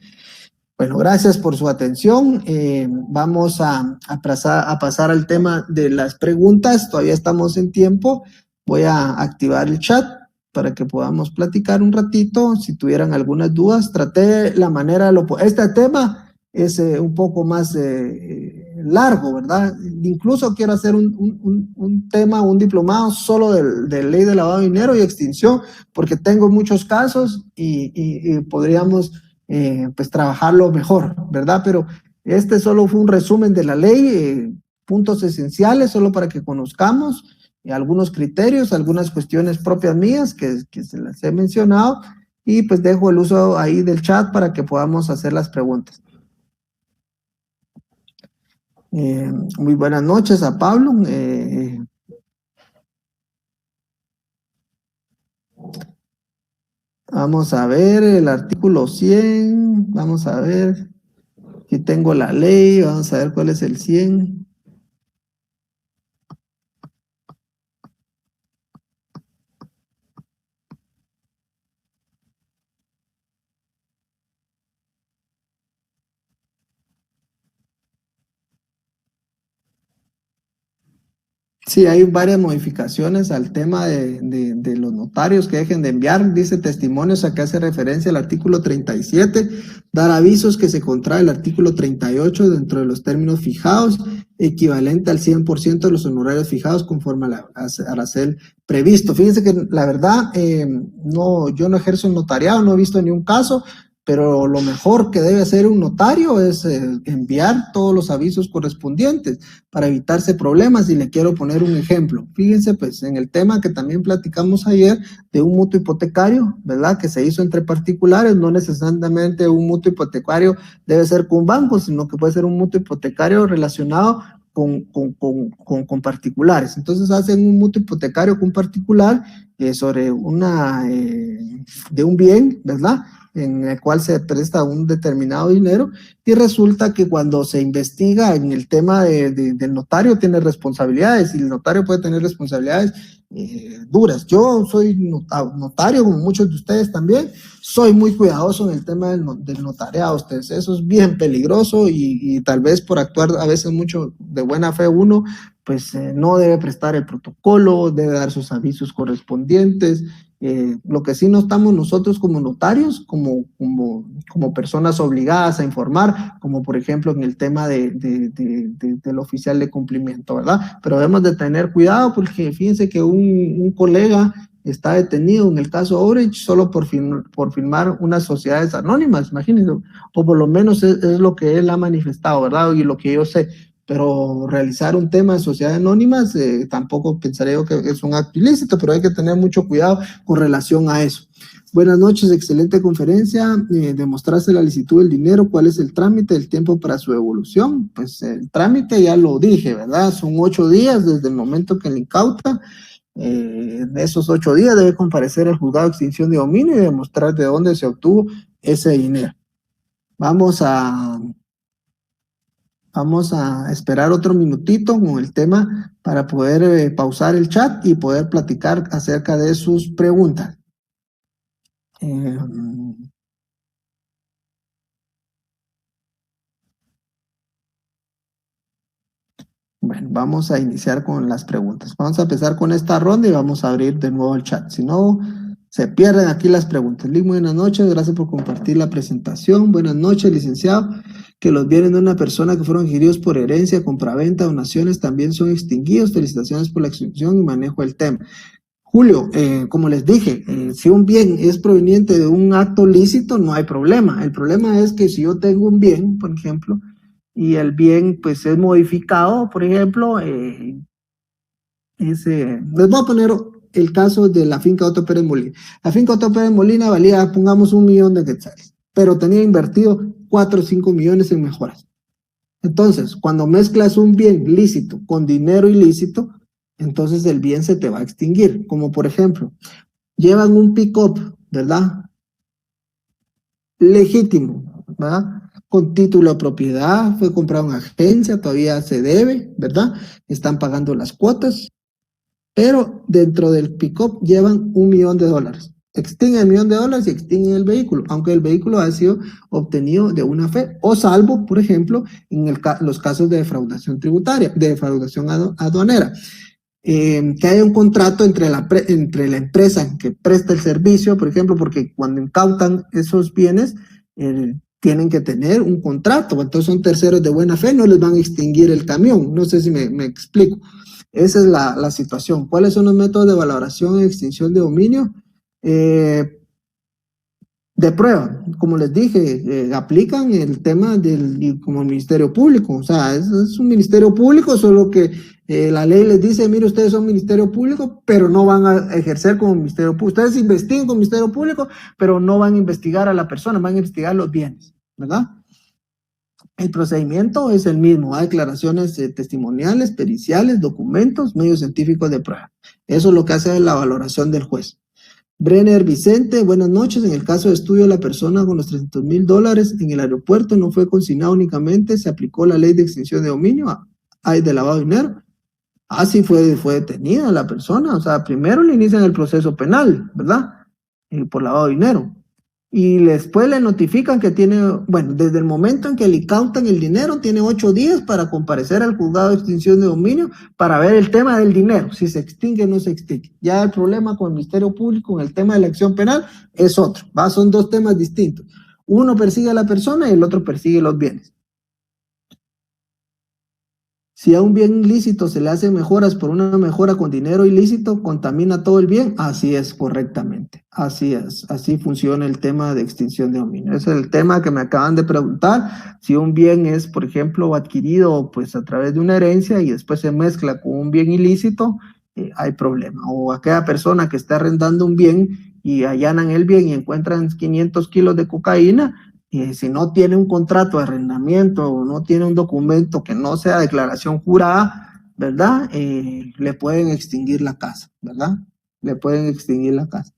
Bueno, gracias por su atención. Vamos a pasar al tema de las preguntas. Todavía estamos en tiempo. Voy a activar el chat para que podamos platicar un ratito. Si tuvieran algunas dudas, traté la manera de este tema es un poco más largo, ¿verdad? Incluso quiero hacer un tema, un diplomado solo de ley de lavado de dinero y extinción, porque tengo muchos casos y podríamos pues trabajarlo mejor, ¿verdad? Pero este solo fue un resumen de la ley, puntos esenciales, solo para que conozcamos algunos criterios, algunas cuestiones propias mías que se las he mencionado, y pues dejo el uso ahí del chat para que podamos hacer las preguntas. Muy buenas noches a Pablo. Vamos a ver el artículo 100, vamos a ver, aquí tengo la ley, vamos a ver cuál es el 100. Sí, hay varias modificaciones al tema de los notarios que dejen de enviar, dice testimonios, a que hace referencia al artículo 37, dar avisos que se contrae el artículo 38 dentro de los términos fijados, equivalente al 100% de los honorarios fijados conforme al arancel previsto. Fíjense que la verdad, yo no ejerzo el notariado, no he visto ni un caso, pero lo mejor que debe hacer un notario es enviar todos los avisos correspondientes para evitarse problemas. Y le quiero poner un ejemplo. Fíjense, pues, en el tema que también platicamos ayer de un mutuo hipotecario, ¿verdad? Que se hizo entre particulares, no necesariamente un mutuo hipotecario debe ser con un banco, sino que puede ser un mutuo hipotecario relacionado con particulares. Entonces hacen un mutuo hipotecario con particular sobre de un bien, ¿verdad? en el cual se presta un determinado dinero, y resulta que cuando se investiga en el tema del notario tiene responsabilidades, y el notario puede tener responsabilidades duras. Yo soy notario, como muchos de ustedes también, soy muy cuidadoso en el tema del notariado. Ustedes, eso es bien peligroso, y tal vez por actuar a veces mucho de buena fe uno, pues no debe prestar el protocolo, debe dar sus avisos correspondientes. Lo que sí no estamos nosotros como notarios, como personas obligadas a informar, como por ejemplo en el tema del oficial de cumplimiento, ¿verdad? Pero debemos de tener cuidado, porque fíjense que un colega está detenido en el caso Orange solo por firmar unas sociedades anónimas, imagínense, o por lo menos es lo que él ha manifestado, ¿verdad? Y lo que yo sé. Pero realizar un tema de sociedades anónimas, tampoco pensaría yo que es un acto ilícito, pero hay que tener mucho cuidado con relación a eso. Buenas noches, excelente conferencia. Demostrarse la licitud del dinero, ¿cuál es el trámite, el tiempo para su devolución? Pues el trámite ya lo dije, ¿verdad? Son 8 días desde el momento que le incauta. En esos 8 días debe comparecer al juzgado de extinción de dominio y demostrar de dónde se obtuvo ese dinero. Vamos a esperar otro minutito con el tema para poder pausar el chat y poder platicar acerca de sus preguntas. Bueno, vamos a iniciar con las preguntas. Vamos a empezar con esta ronda y vamos a abrir de nuevo el chat. Si no, se pierden aquí las preguntas. Lick, buenas noches. Gracias por compartir la presentación. Buenas noches, licenciado. Que los bienes de una persona que fueron adquiridos por herencia, compraventa, donaciones también son extinguidos. Felicitaciones por la extinción y manejo del tema. Julio, como les dije, si un bien es proveniente de un acto lícito, no hay problema. El problema es que si yo tengo un bien, por ejemplo, y el bien pues es modificado, por ejemplo, les voy a poner el caso de la finca Otto Pérez Molina. La finca Otto Pérez Molina valía, pongamos, 1.000.000 de quetzales, pero tenía invertido 4 o 5 millones en mejoras. Entonces, cuando mezclas un bien lícito con dinero ilícito, entonces el bien se te va a extinguir. Como por ejemplo, llevan un pick-up, ¿verdad? Legítimo, ¿verdad? Con título de propiedad, fue comprado en agencia, todavía se debe, ¿verdad? Están pagando las cuotas, pero dentro del pick-up llevan $1.000.000. Extinguen $1.000.000 y extinguen el vehículo, aunque el vehículo ha sido obtenido de una fe, o salvo, por ejemplo, en los casos de defraudación tributaria, de defraudación aduanera. Que haya un contrato entre la empresa que presta el servicio, por ejemplo, porque cuando incautan esos bienes, tienen que tener un contrato, entonces son terceros de buena fe, no les van a extinguir el camión. No sé si me explico. Esa es la situación. ¿Cuáles son los métodos de valoración y extinción de dominio? De prueba, como les dije, aplican el tema como Ministerio Público, o sea, es un Ministerio Público, solo que la ley les dice, mire, ustedes son Ministerio Público, pero no van a ejercer como Ministerio Público. Ustedes investiguen como Ministerio Público, pero no van a investigar a la persona, van a investigar los bienes, ¿verdad? El procedimiento es el mismo, hay declaraciones testimoniales, periciales, documentos, medios científicos de prueba. Eso es lo que hace la valoración del juez. Brenner Vicente, buenas noches. En el caso de estudio de la persona con los $300,000 en el aeropuerto no fue consignado únicamente, se aplicó la ley de extinción de dominio, hay de lavado de dinero. Así fue detenida la persona, o sea, primero le inician el proceso penal, ¿verdad? Por lavado de dinero. Y después le notifican que tiene, bueno, desde el momento en que le incautan el dinero, tiene 8 días para comparecer al juzgado de extinción de dominio para ver el tema del dinero, si se extingue o no se extingue. Ya el problema con el Ministerio Público en el tema de la acción penal es otro, ¿va? Son dos temas distintos. Uno persigue a la persona y el otro persigue los bienes. Si a un bien ilícito se le hace mejoras por una mejora con dinero ilícito, contamina todo el bien. Así es, correctamente. Así es. Así funciona el tema de extinción de dominio. Ese es el tema que me acaban de preguntar. Si un bien es, por ejemplo, adquirido pues a través de una herencia y después se mezcla con un bien ilícito, hay problema. O aquella persona que está arrendando un bien y allanan el bien y encuentran 500 kilos de cocaína, y si no tiene un contrato de arrendamiento o no tiene un documento que no sea declaración jurada, ¿verdad? Le pueden extinguir la casa, ¿verdad? Le pueden extinguir la casa.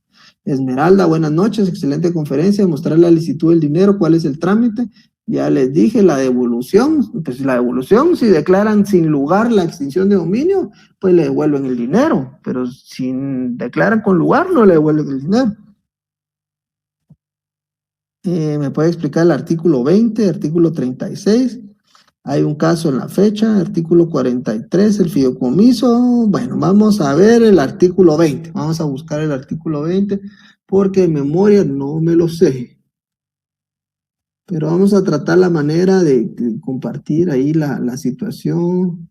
Esmeralda, buenas noches, excelente conferencia, mostrar la licitud del dinero, cuál es el trámite. Ya les dije, la devolución, pues la devolución, si declaran sin lugar la extinción de dominio, pues le devuelven el dinero, pero si declaran con lugar, no le devuelven el dinero. ¿Me puede explicar el artículo 20, artículo 36? Hay un caso en la fecha, artículo 43, el fideicomiso. Bueno, vamos a ver el artículo 20. Vamos a buscar el artículo 20 porque en memoria no me lo sé. Pero vamos a tratar la manera de compartir ahí la situación.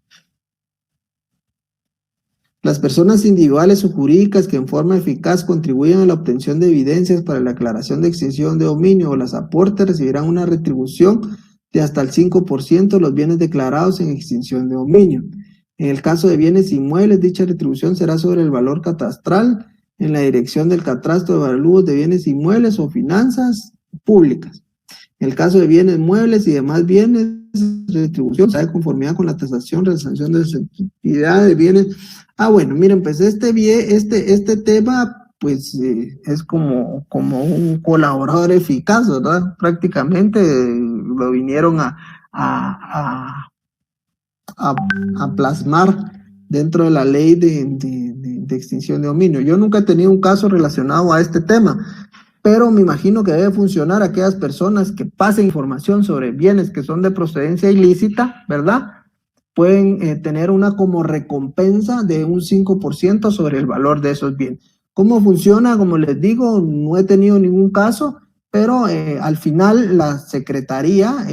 Las personas individuales o jurídicas que en forma eficaz contribuyen a la obtención de evidencias para la aclaración de extinción de dominio o las aportes recibirán una retribución de hasta el 5% de los bienes declarados en extinción de dominio. En el caso de bienes inmuebles, dicha retribución será sobre el valor catastral en la dirección del catastro de valúos de bienes inmuebles o finanzas públicas. En el caso de bienes muebles y demás bienes, retribución será de conformidad con la tasación, realización de actividad de bienes. Bueno, miren, pues este tema, pues es como un colaborador eficaz, ¿verdad? Prácticamente lo vinieron a plasmar dentro de la ley de extinción de dominio. Yo nunca he tenido un caso relacionado a este tema, pero me imagino que debe funcionar aquellas personas que pasen información sobre bienes que son de procedencia ilícita, ¿verdad? Pueden tener una como recompensa de un 5% sobre el valor de esos bienes. ¿Cómo funciona? Como les digo, no he tenido ningún caso, pero al final la Secretaría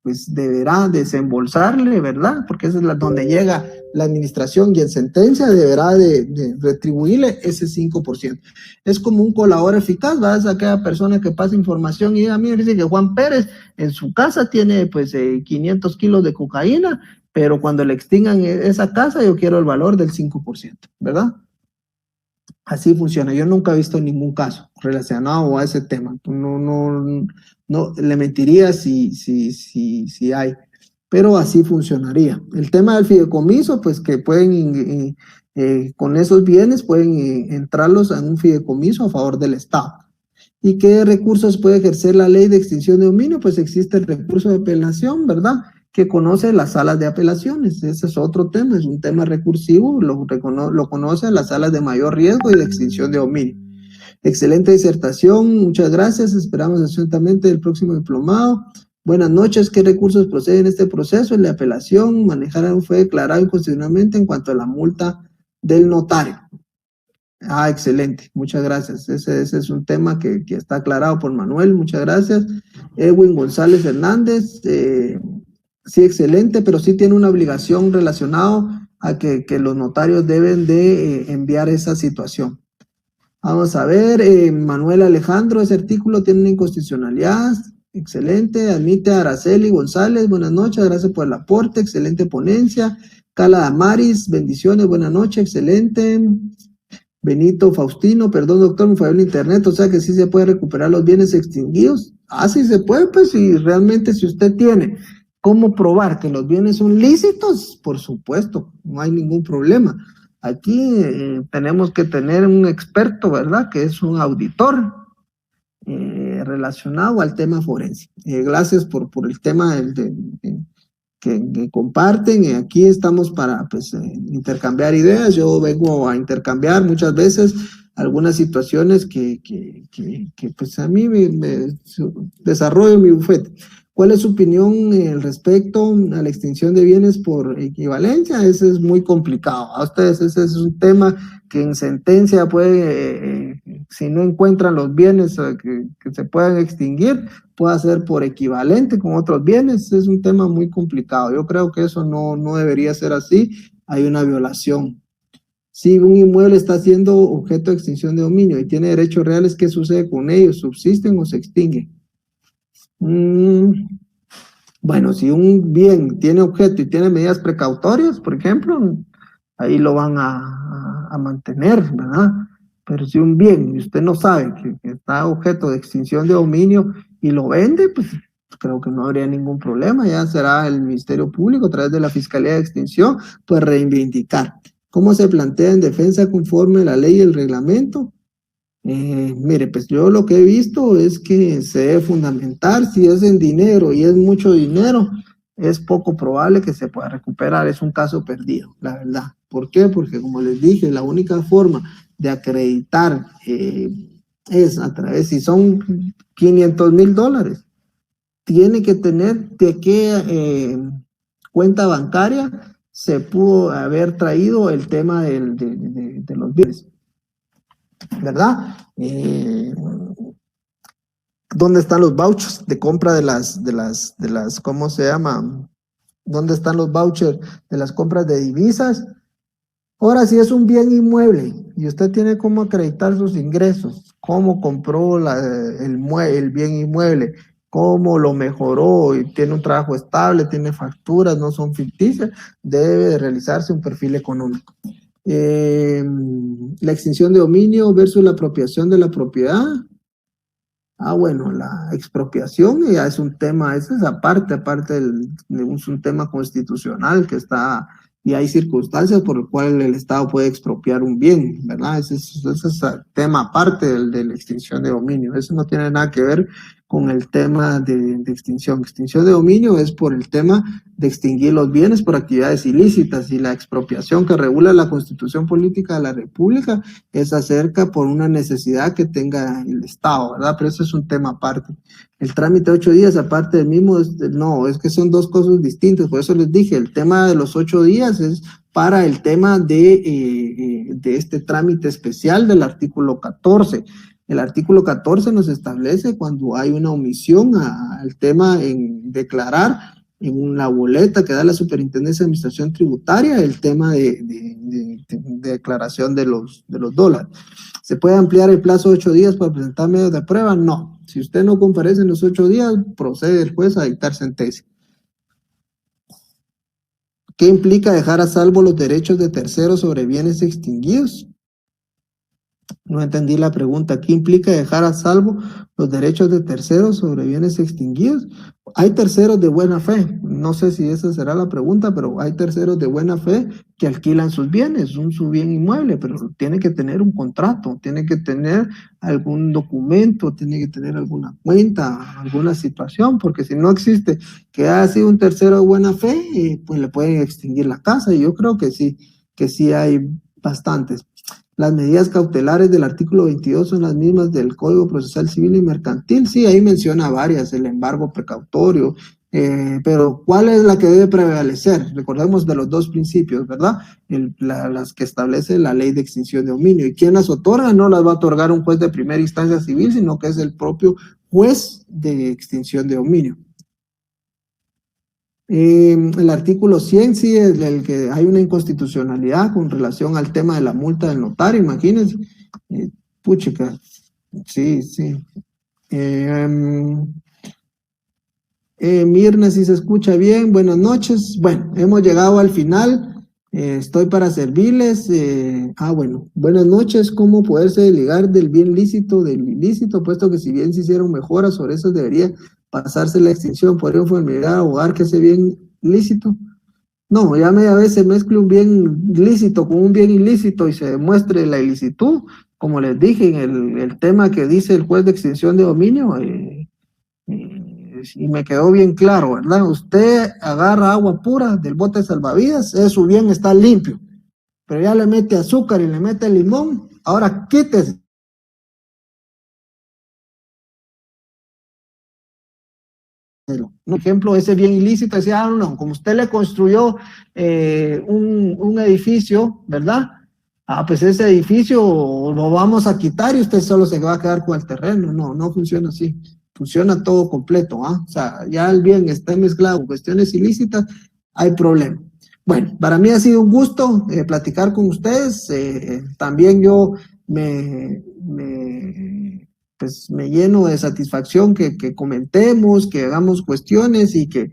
pues deberá desembolsarle, ¿verdad? Porque esa es donde llega la administración y en sentencia deberá de retribuirle ese 5%. Es como un colador eficaz, ¿verdad? Es aquella persona que pasa información y diga, mire, dice que Juan Pérez en su casa tiene pues 500 kilos de cocaína, pero cuando le extingan esa casa yo quiero el valor del 5%, ¿verdad? Así funciona. Yo nunca he visto ningún caso relacionado a ese tema. No le mentiría si hay, pero así funcionaría. El tema del fideicomiso, pues que pueden, con esos bienes, pueden entrarlos en un fideicomiso a favor del Estado. ¿Y qué recursos puede ejercer la ley de extinción de dominio? Pues existe el recurso de apelación, ¿verdad? Que conoce las salas de apelaciones. Ese es otro tema, es un tema recursivo, lo conoce las salas de mayor riesgo y de extinción de dominio. Excelente disertación, muchas gracias, esperamos atentamente el próximo diplomado. Buenas noches, ¿qué recursos proceden en este proceso? El de apelación, manejar fue declarado inconstitucionalmente en cuanto a la multa del notario. Excelente, muchas gracias. Ese es un tema que está aclarado por Manuel, muchas gracias. Edwin González Hernández, sí, excelente, pero sí tiene una obligación relacionada a que los notarios deben de enviar esa situación. Vamos a ver, Manuel Alejandro, ese artículo tiene una inconstitucionalidad, excelente. Admite a Araceli González, buenas noches, gracias por el aporte, excelente ponencia. Cala Damaris, bendiciones, buenas noches, excelente. Benito Faustino, perdón doctor, me falló el internet, o sea que sí se puede recuperar los bienes extinguidos. Sí se puede, pues, y realmente si usted tiene cómo probar que los bienes son lícitos, por supuesto, no hay ningún problema. Aquí tenemos que tener un experto, ¿verdad? Que es un auditor relacionado al tema forense. Gracias por el tema que comparten. Aquí estamos para pues, intercambiar ideas. Yo vengo a intercambiar muchas veces algunas situaciones que pues a mí me desarrollo mi bufete. ¿Cuál es su opinión respecto a la extinción de bienes por equivalencia? Ese es muy complicado. A ustedes ese es un tema que en sentencia puede, si no encuentran los bienes que se puedan extinguir, puede ser por equivalente con otros bienes. Es un tema muy complicado. Yo creo que eso no debería ser así. Hay una violación. Si un inmueble está siendo objeto de extinción de dominio y tiene derechos reales, ¿qué sucede con ellos? ¿Subsisten o se extinguen? Bueno, si un bien tiene objeto y tiene medidas precautorias, por ejemplo, ahí lo van a mantener, ¿verdad? Pero si un bien y usted no sabe que está objeto de extinción de dominio y lo vende, pues creo que no habría ningún problema, ya será el Ministerio Público a través de la Fiscalía de Extinción, pues reivindicar. ¿Cómo se plantea en defensa conforme la ley y el reglamento? Mire, pues yo lo que he visto es que se debe fundamentar, si es en dinero y es mucho dinero, es poco probable que se pueda recuperar, es un caso perdido, la verdad. ¿Por qué? Porque como les dije, la única forma de acreditar es a través, si son $500,000, tiene que tener de qué cuenta bancaria se pudo haber traído el tema de los bienes, ¿verdad? ¿Dónde están los vouchers de compra de las, ¿cómo se llama? ¿Dónde están los vouchers de las compras de divisas? Ahora, si es un bien inmueble y usted tiene cómo acreditar sus ingresos, cómo compró el bien inmueble, cómo lo mejoró y tiene un trabajo estable, tiene facturas, no son ficticias, debe de realizarse un perfil económico. La extinción de dominio versus la apropiación de la propiedad. Bueno, la expropiación ya es un tema, ese es aparte es un tema constitucional que está, y hay circunstancias por las cuales el Estado puede expropiar un bien, ¿verdad? Ese es tema aparte de la extinción de dominio, eso no tiene nada que ver con el tema de extinción. Extinción de dominio es por el tema de extinguir los bienes por actividades ilícitas, y la expropiación que regula la Constitución Política de la República es acerca por una necesidad que tenga el Estado, ¿verdad? Pero eso es un tema aparte. El trámite de 8 días, aparte del mismo, no, es que son dos cosas distintas, por eso les dije, el tema de los 8 días es para el tema de este trámite especial del artículo 14. El artículo 14 nos establece cuando hay una omisión al tema en declarar en la boleta que da la Superintendencia de Administración Tributaria el tema de declaración de los dólares. ¿Se puede ampliar el plazo de 8 días para presentar medios de prueba? No. Si usted no comparece en los 8 días, procede el juez a dictar sentencia. ¿Qué implica dejar a salvo los derechos de terceros sobre bienes extinguidos? No entendí la pregunta. ¿Qué implica dejar a salvo los derechos de terceros sobre bienes extinguidos? Hay terceros de buena fe. No sé si esa será la pregunta, pero hay terceros de buena fe que alquilan sus bienes, su bien inmueble, pero tiene que tener un contrato, tiene que tener algún documento, tiene que tener alguna cuenta, alguna situación, porque si no existe que haya sido un tercero de buena fe, pues le pueden extinguir la casa. Y yo creo que sí hay bastantes. Las medidas cautelares del artículo 22 son las mismas del Código Procesal Civil y Mercantil. Sí, ahí menciona varias, el embargo precautorio, pero ¿cuál es la que debe prevalecer? Recordemos de los dos principios, ¿verdad? Las que establece la ley de extinción de dominio. ¿Y quién las otorga? No las va a otorgar un juez de primera instancia civil, sino que es el propio juez de extinción de dominio. El artículo 100 sí es el que hay una inconstitucionalidad con relación al tema de la multa del notario, imagínense. Puchica, sí. Mirna, si se escucha bien, buenas noches. Bueno, hemos llegado al final. Estoy para servirles. Bueno, buenas noches. ¿Cómo poderse desligar del bien lícito del ilícito? Puesto que si bien se hicieron mejoras sobre eso, debería pasarse la extinción por enfermedad, abogar que ese bien lícito. No, ya media vez se mezcle un bien lícito con un bien ilícito y se demuestre la ilicitud. Como les dije en el tema que dice el juez de extinción de dominio, y me quedó bien claro, ¿verdad? Usted agarra agua pura del bote de salvavidas, su bien está limpio, pero ya le mete azúcar y le mete limón, ahora quítese. Un ejemplo, ese bien ilícito, decía, no, como usted le construyó un edificio, ¿verdad? Pues ese edificio lo vamos a quitar y usted solo se va a quedar con el terreno. No funciona así. Funciona todo completo, ¿ah? O sea, ya el bien está mezclado con cuestiones ilícitas, hay problema. Bueno, para mí ha sido un gusto platicar con ustedes. También yo pues me lleno de satisfacción que comentemos, que hagamos cuestiones y que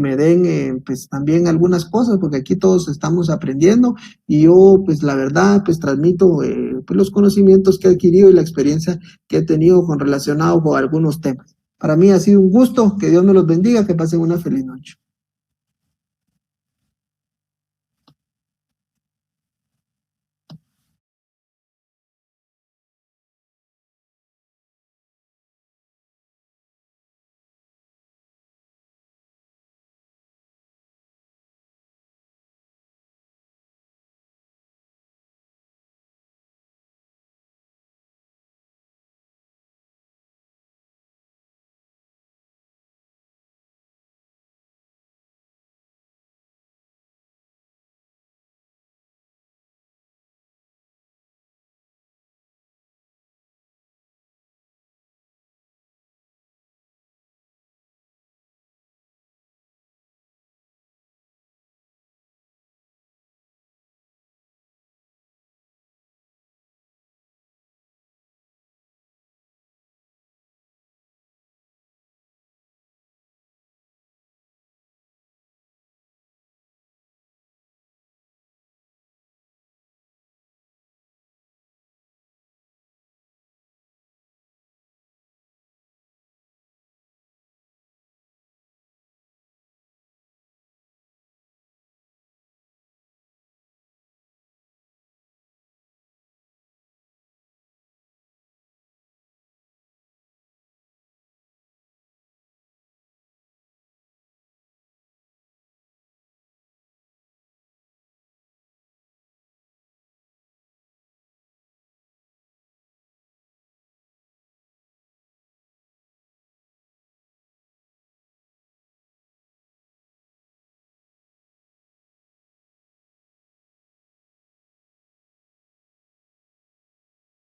me den pues también algunas cosas, porque aquí todos estamos aprendiendo y yo pues la verdad pues transmito pues los conocimientos que he adquirido y la experiencia que he tenido relacionado con algunos temas. Para mí ha sido un gusto, que Dios me los bendiga, que pasen una feliz noche.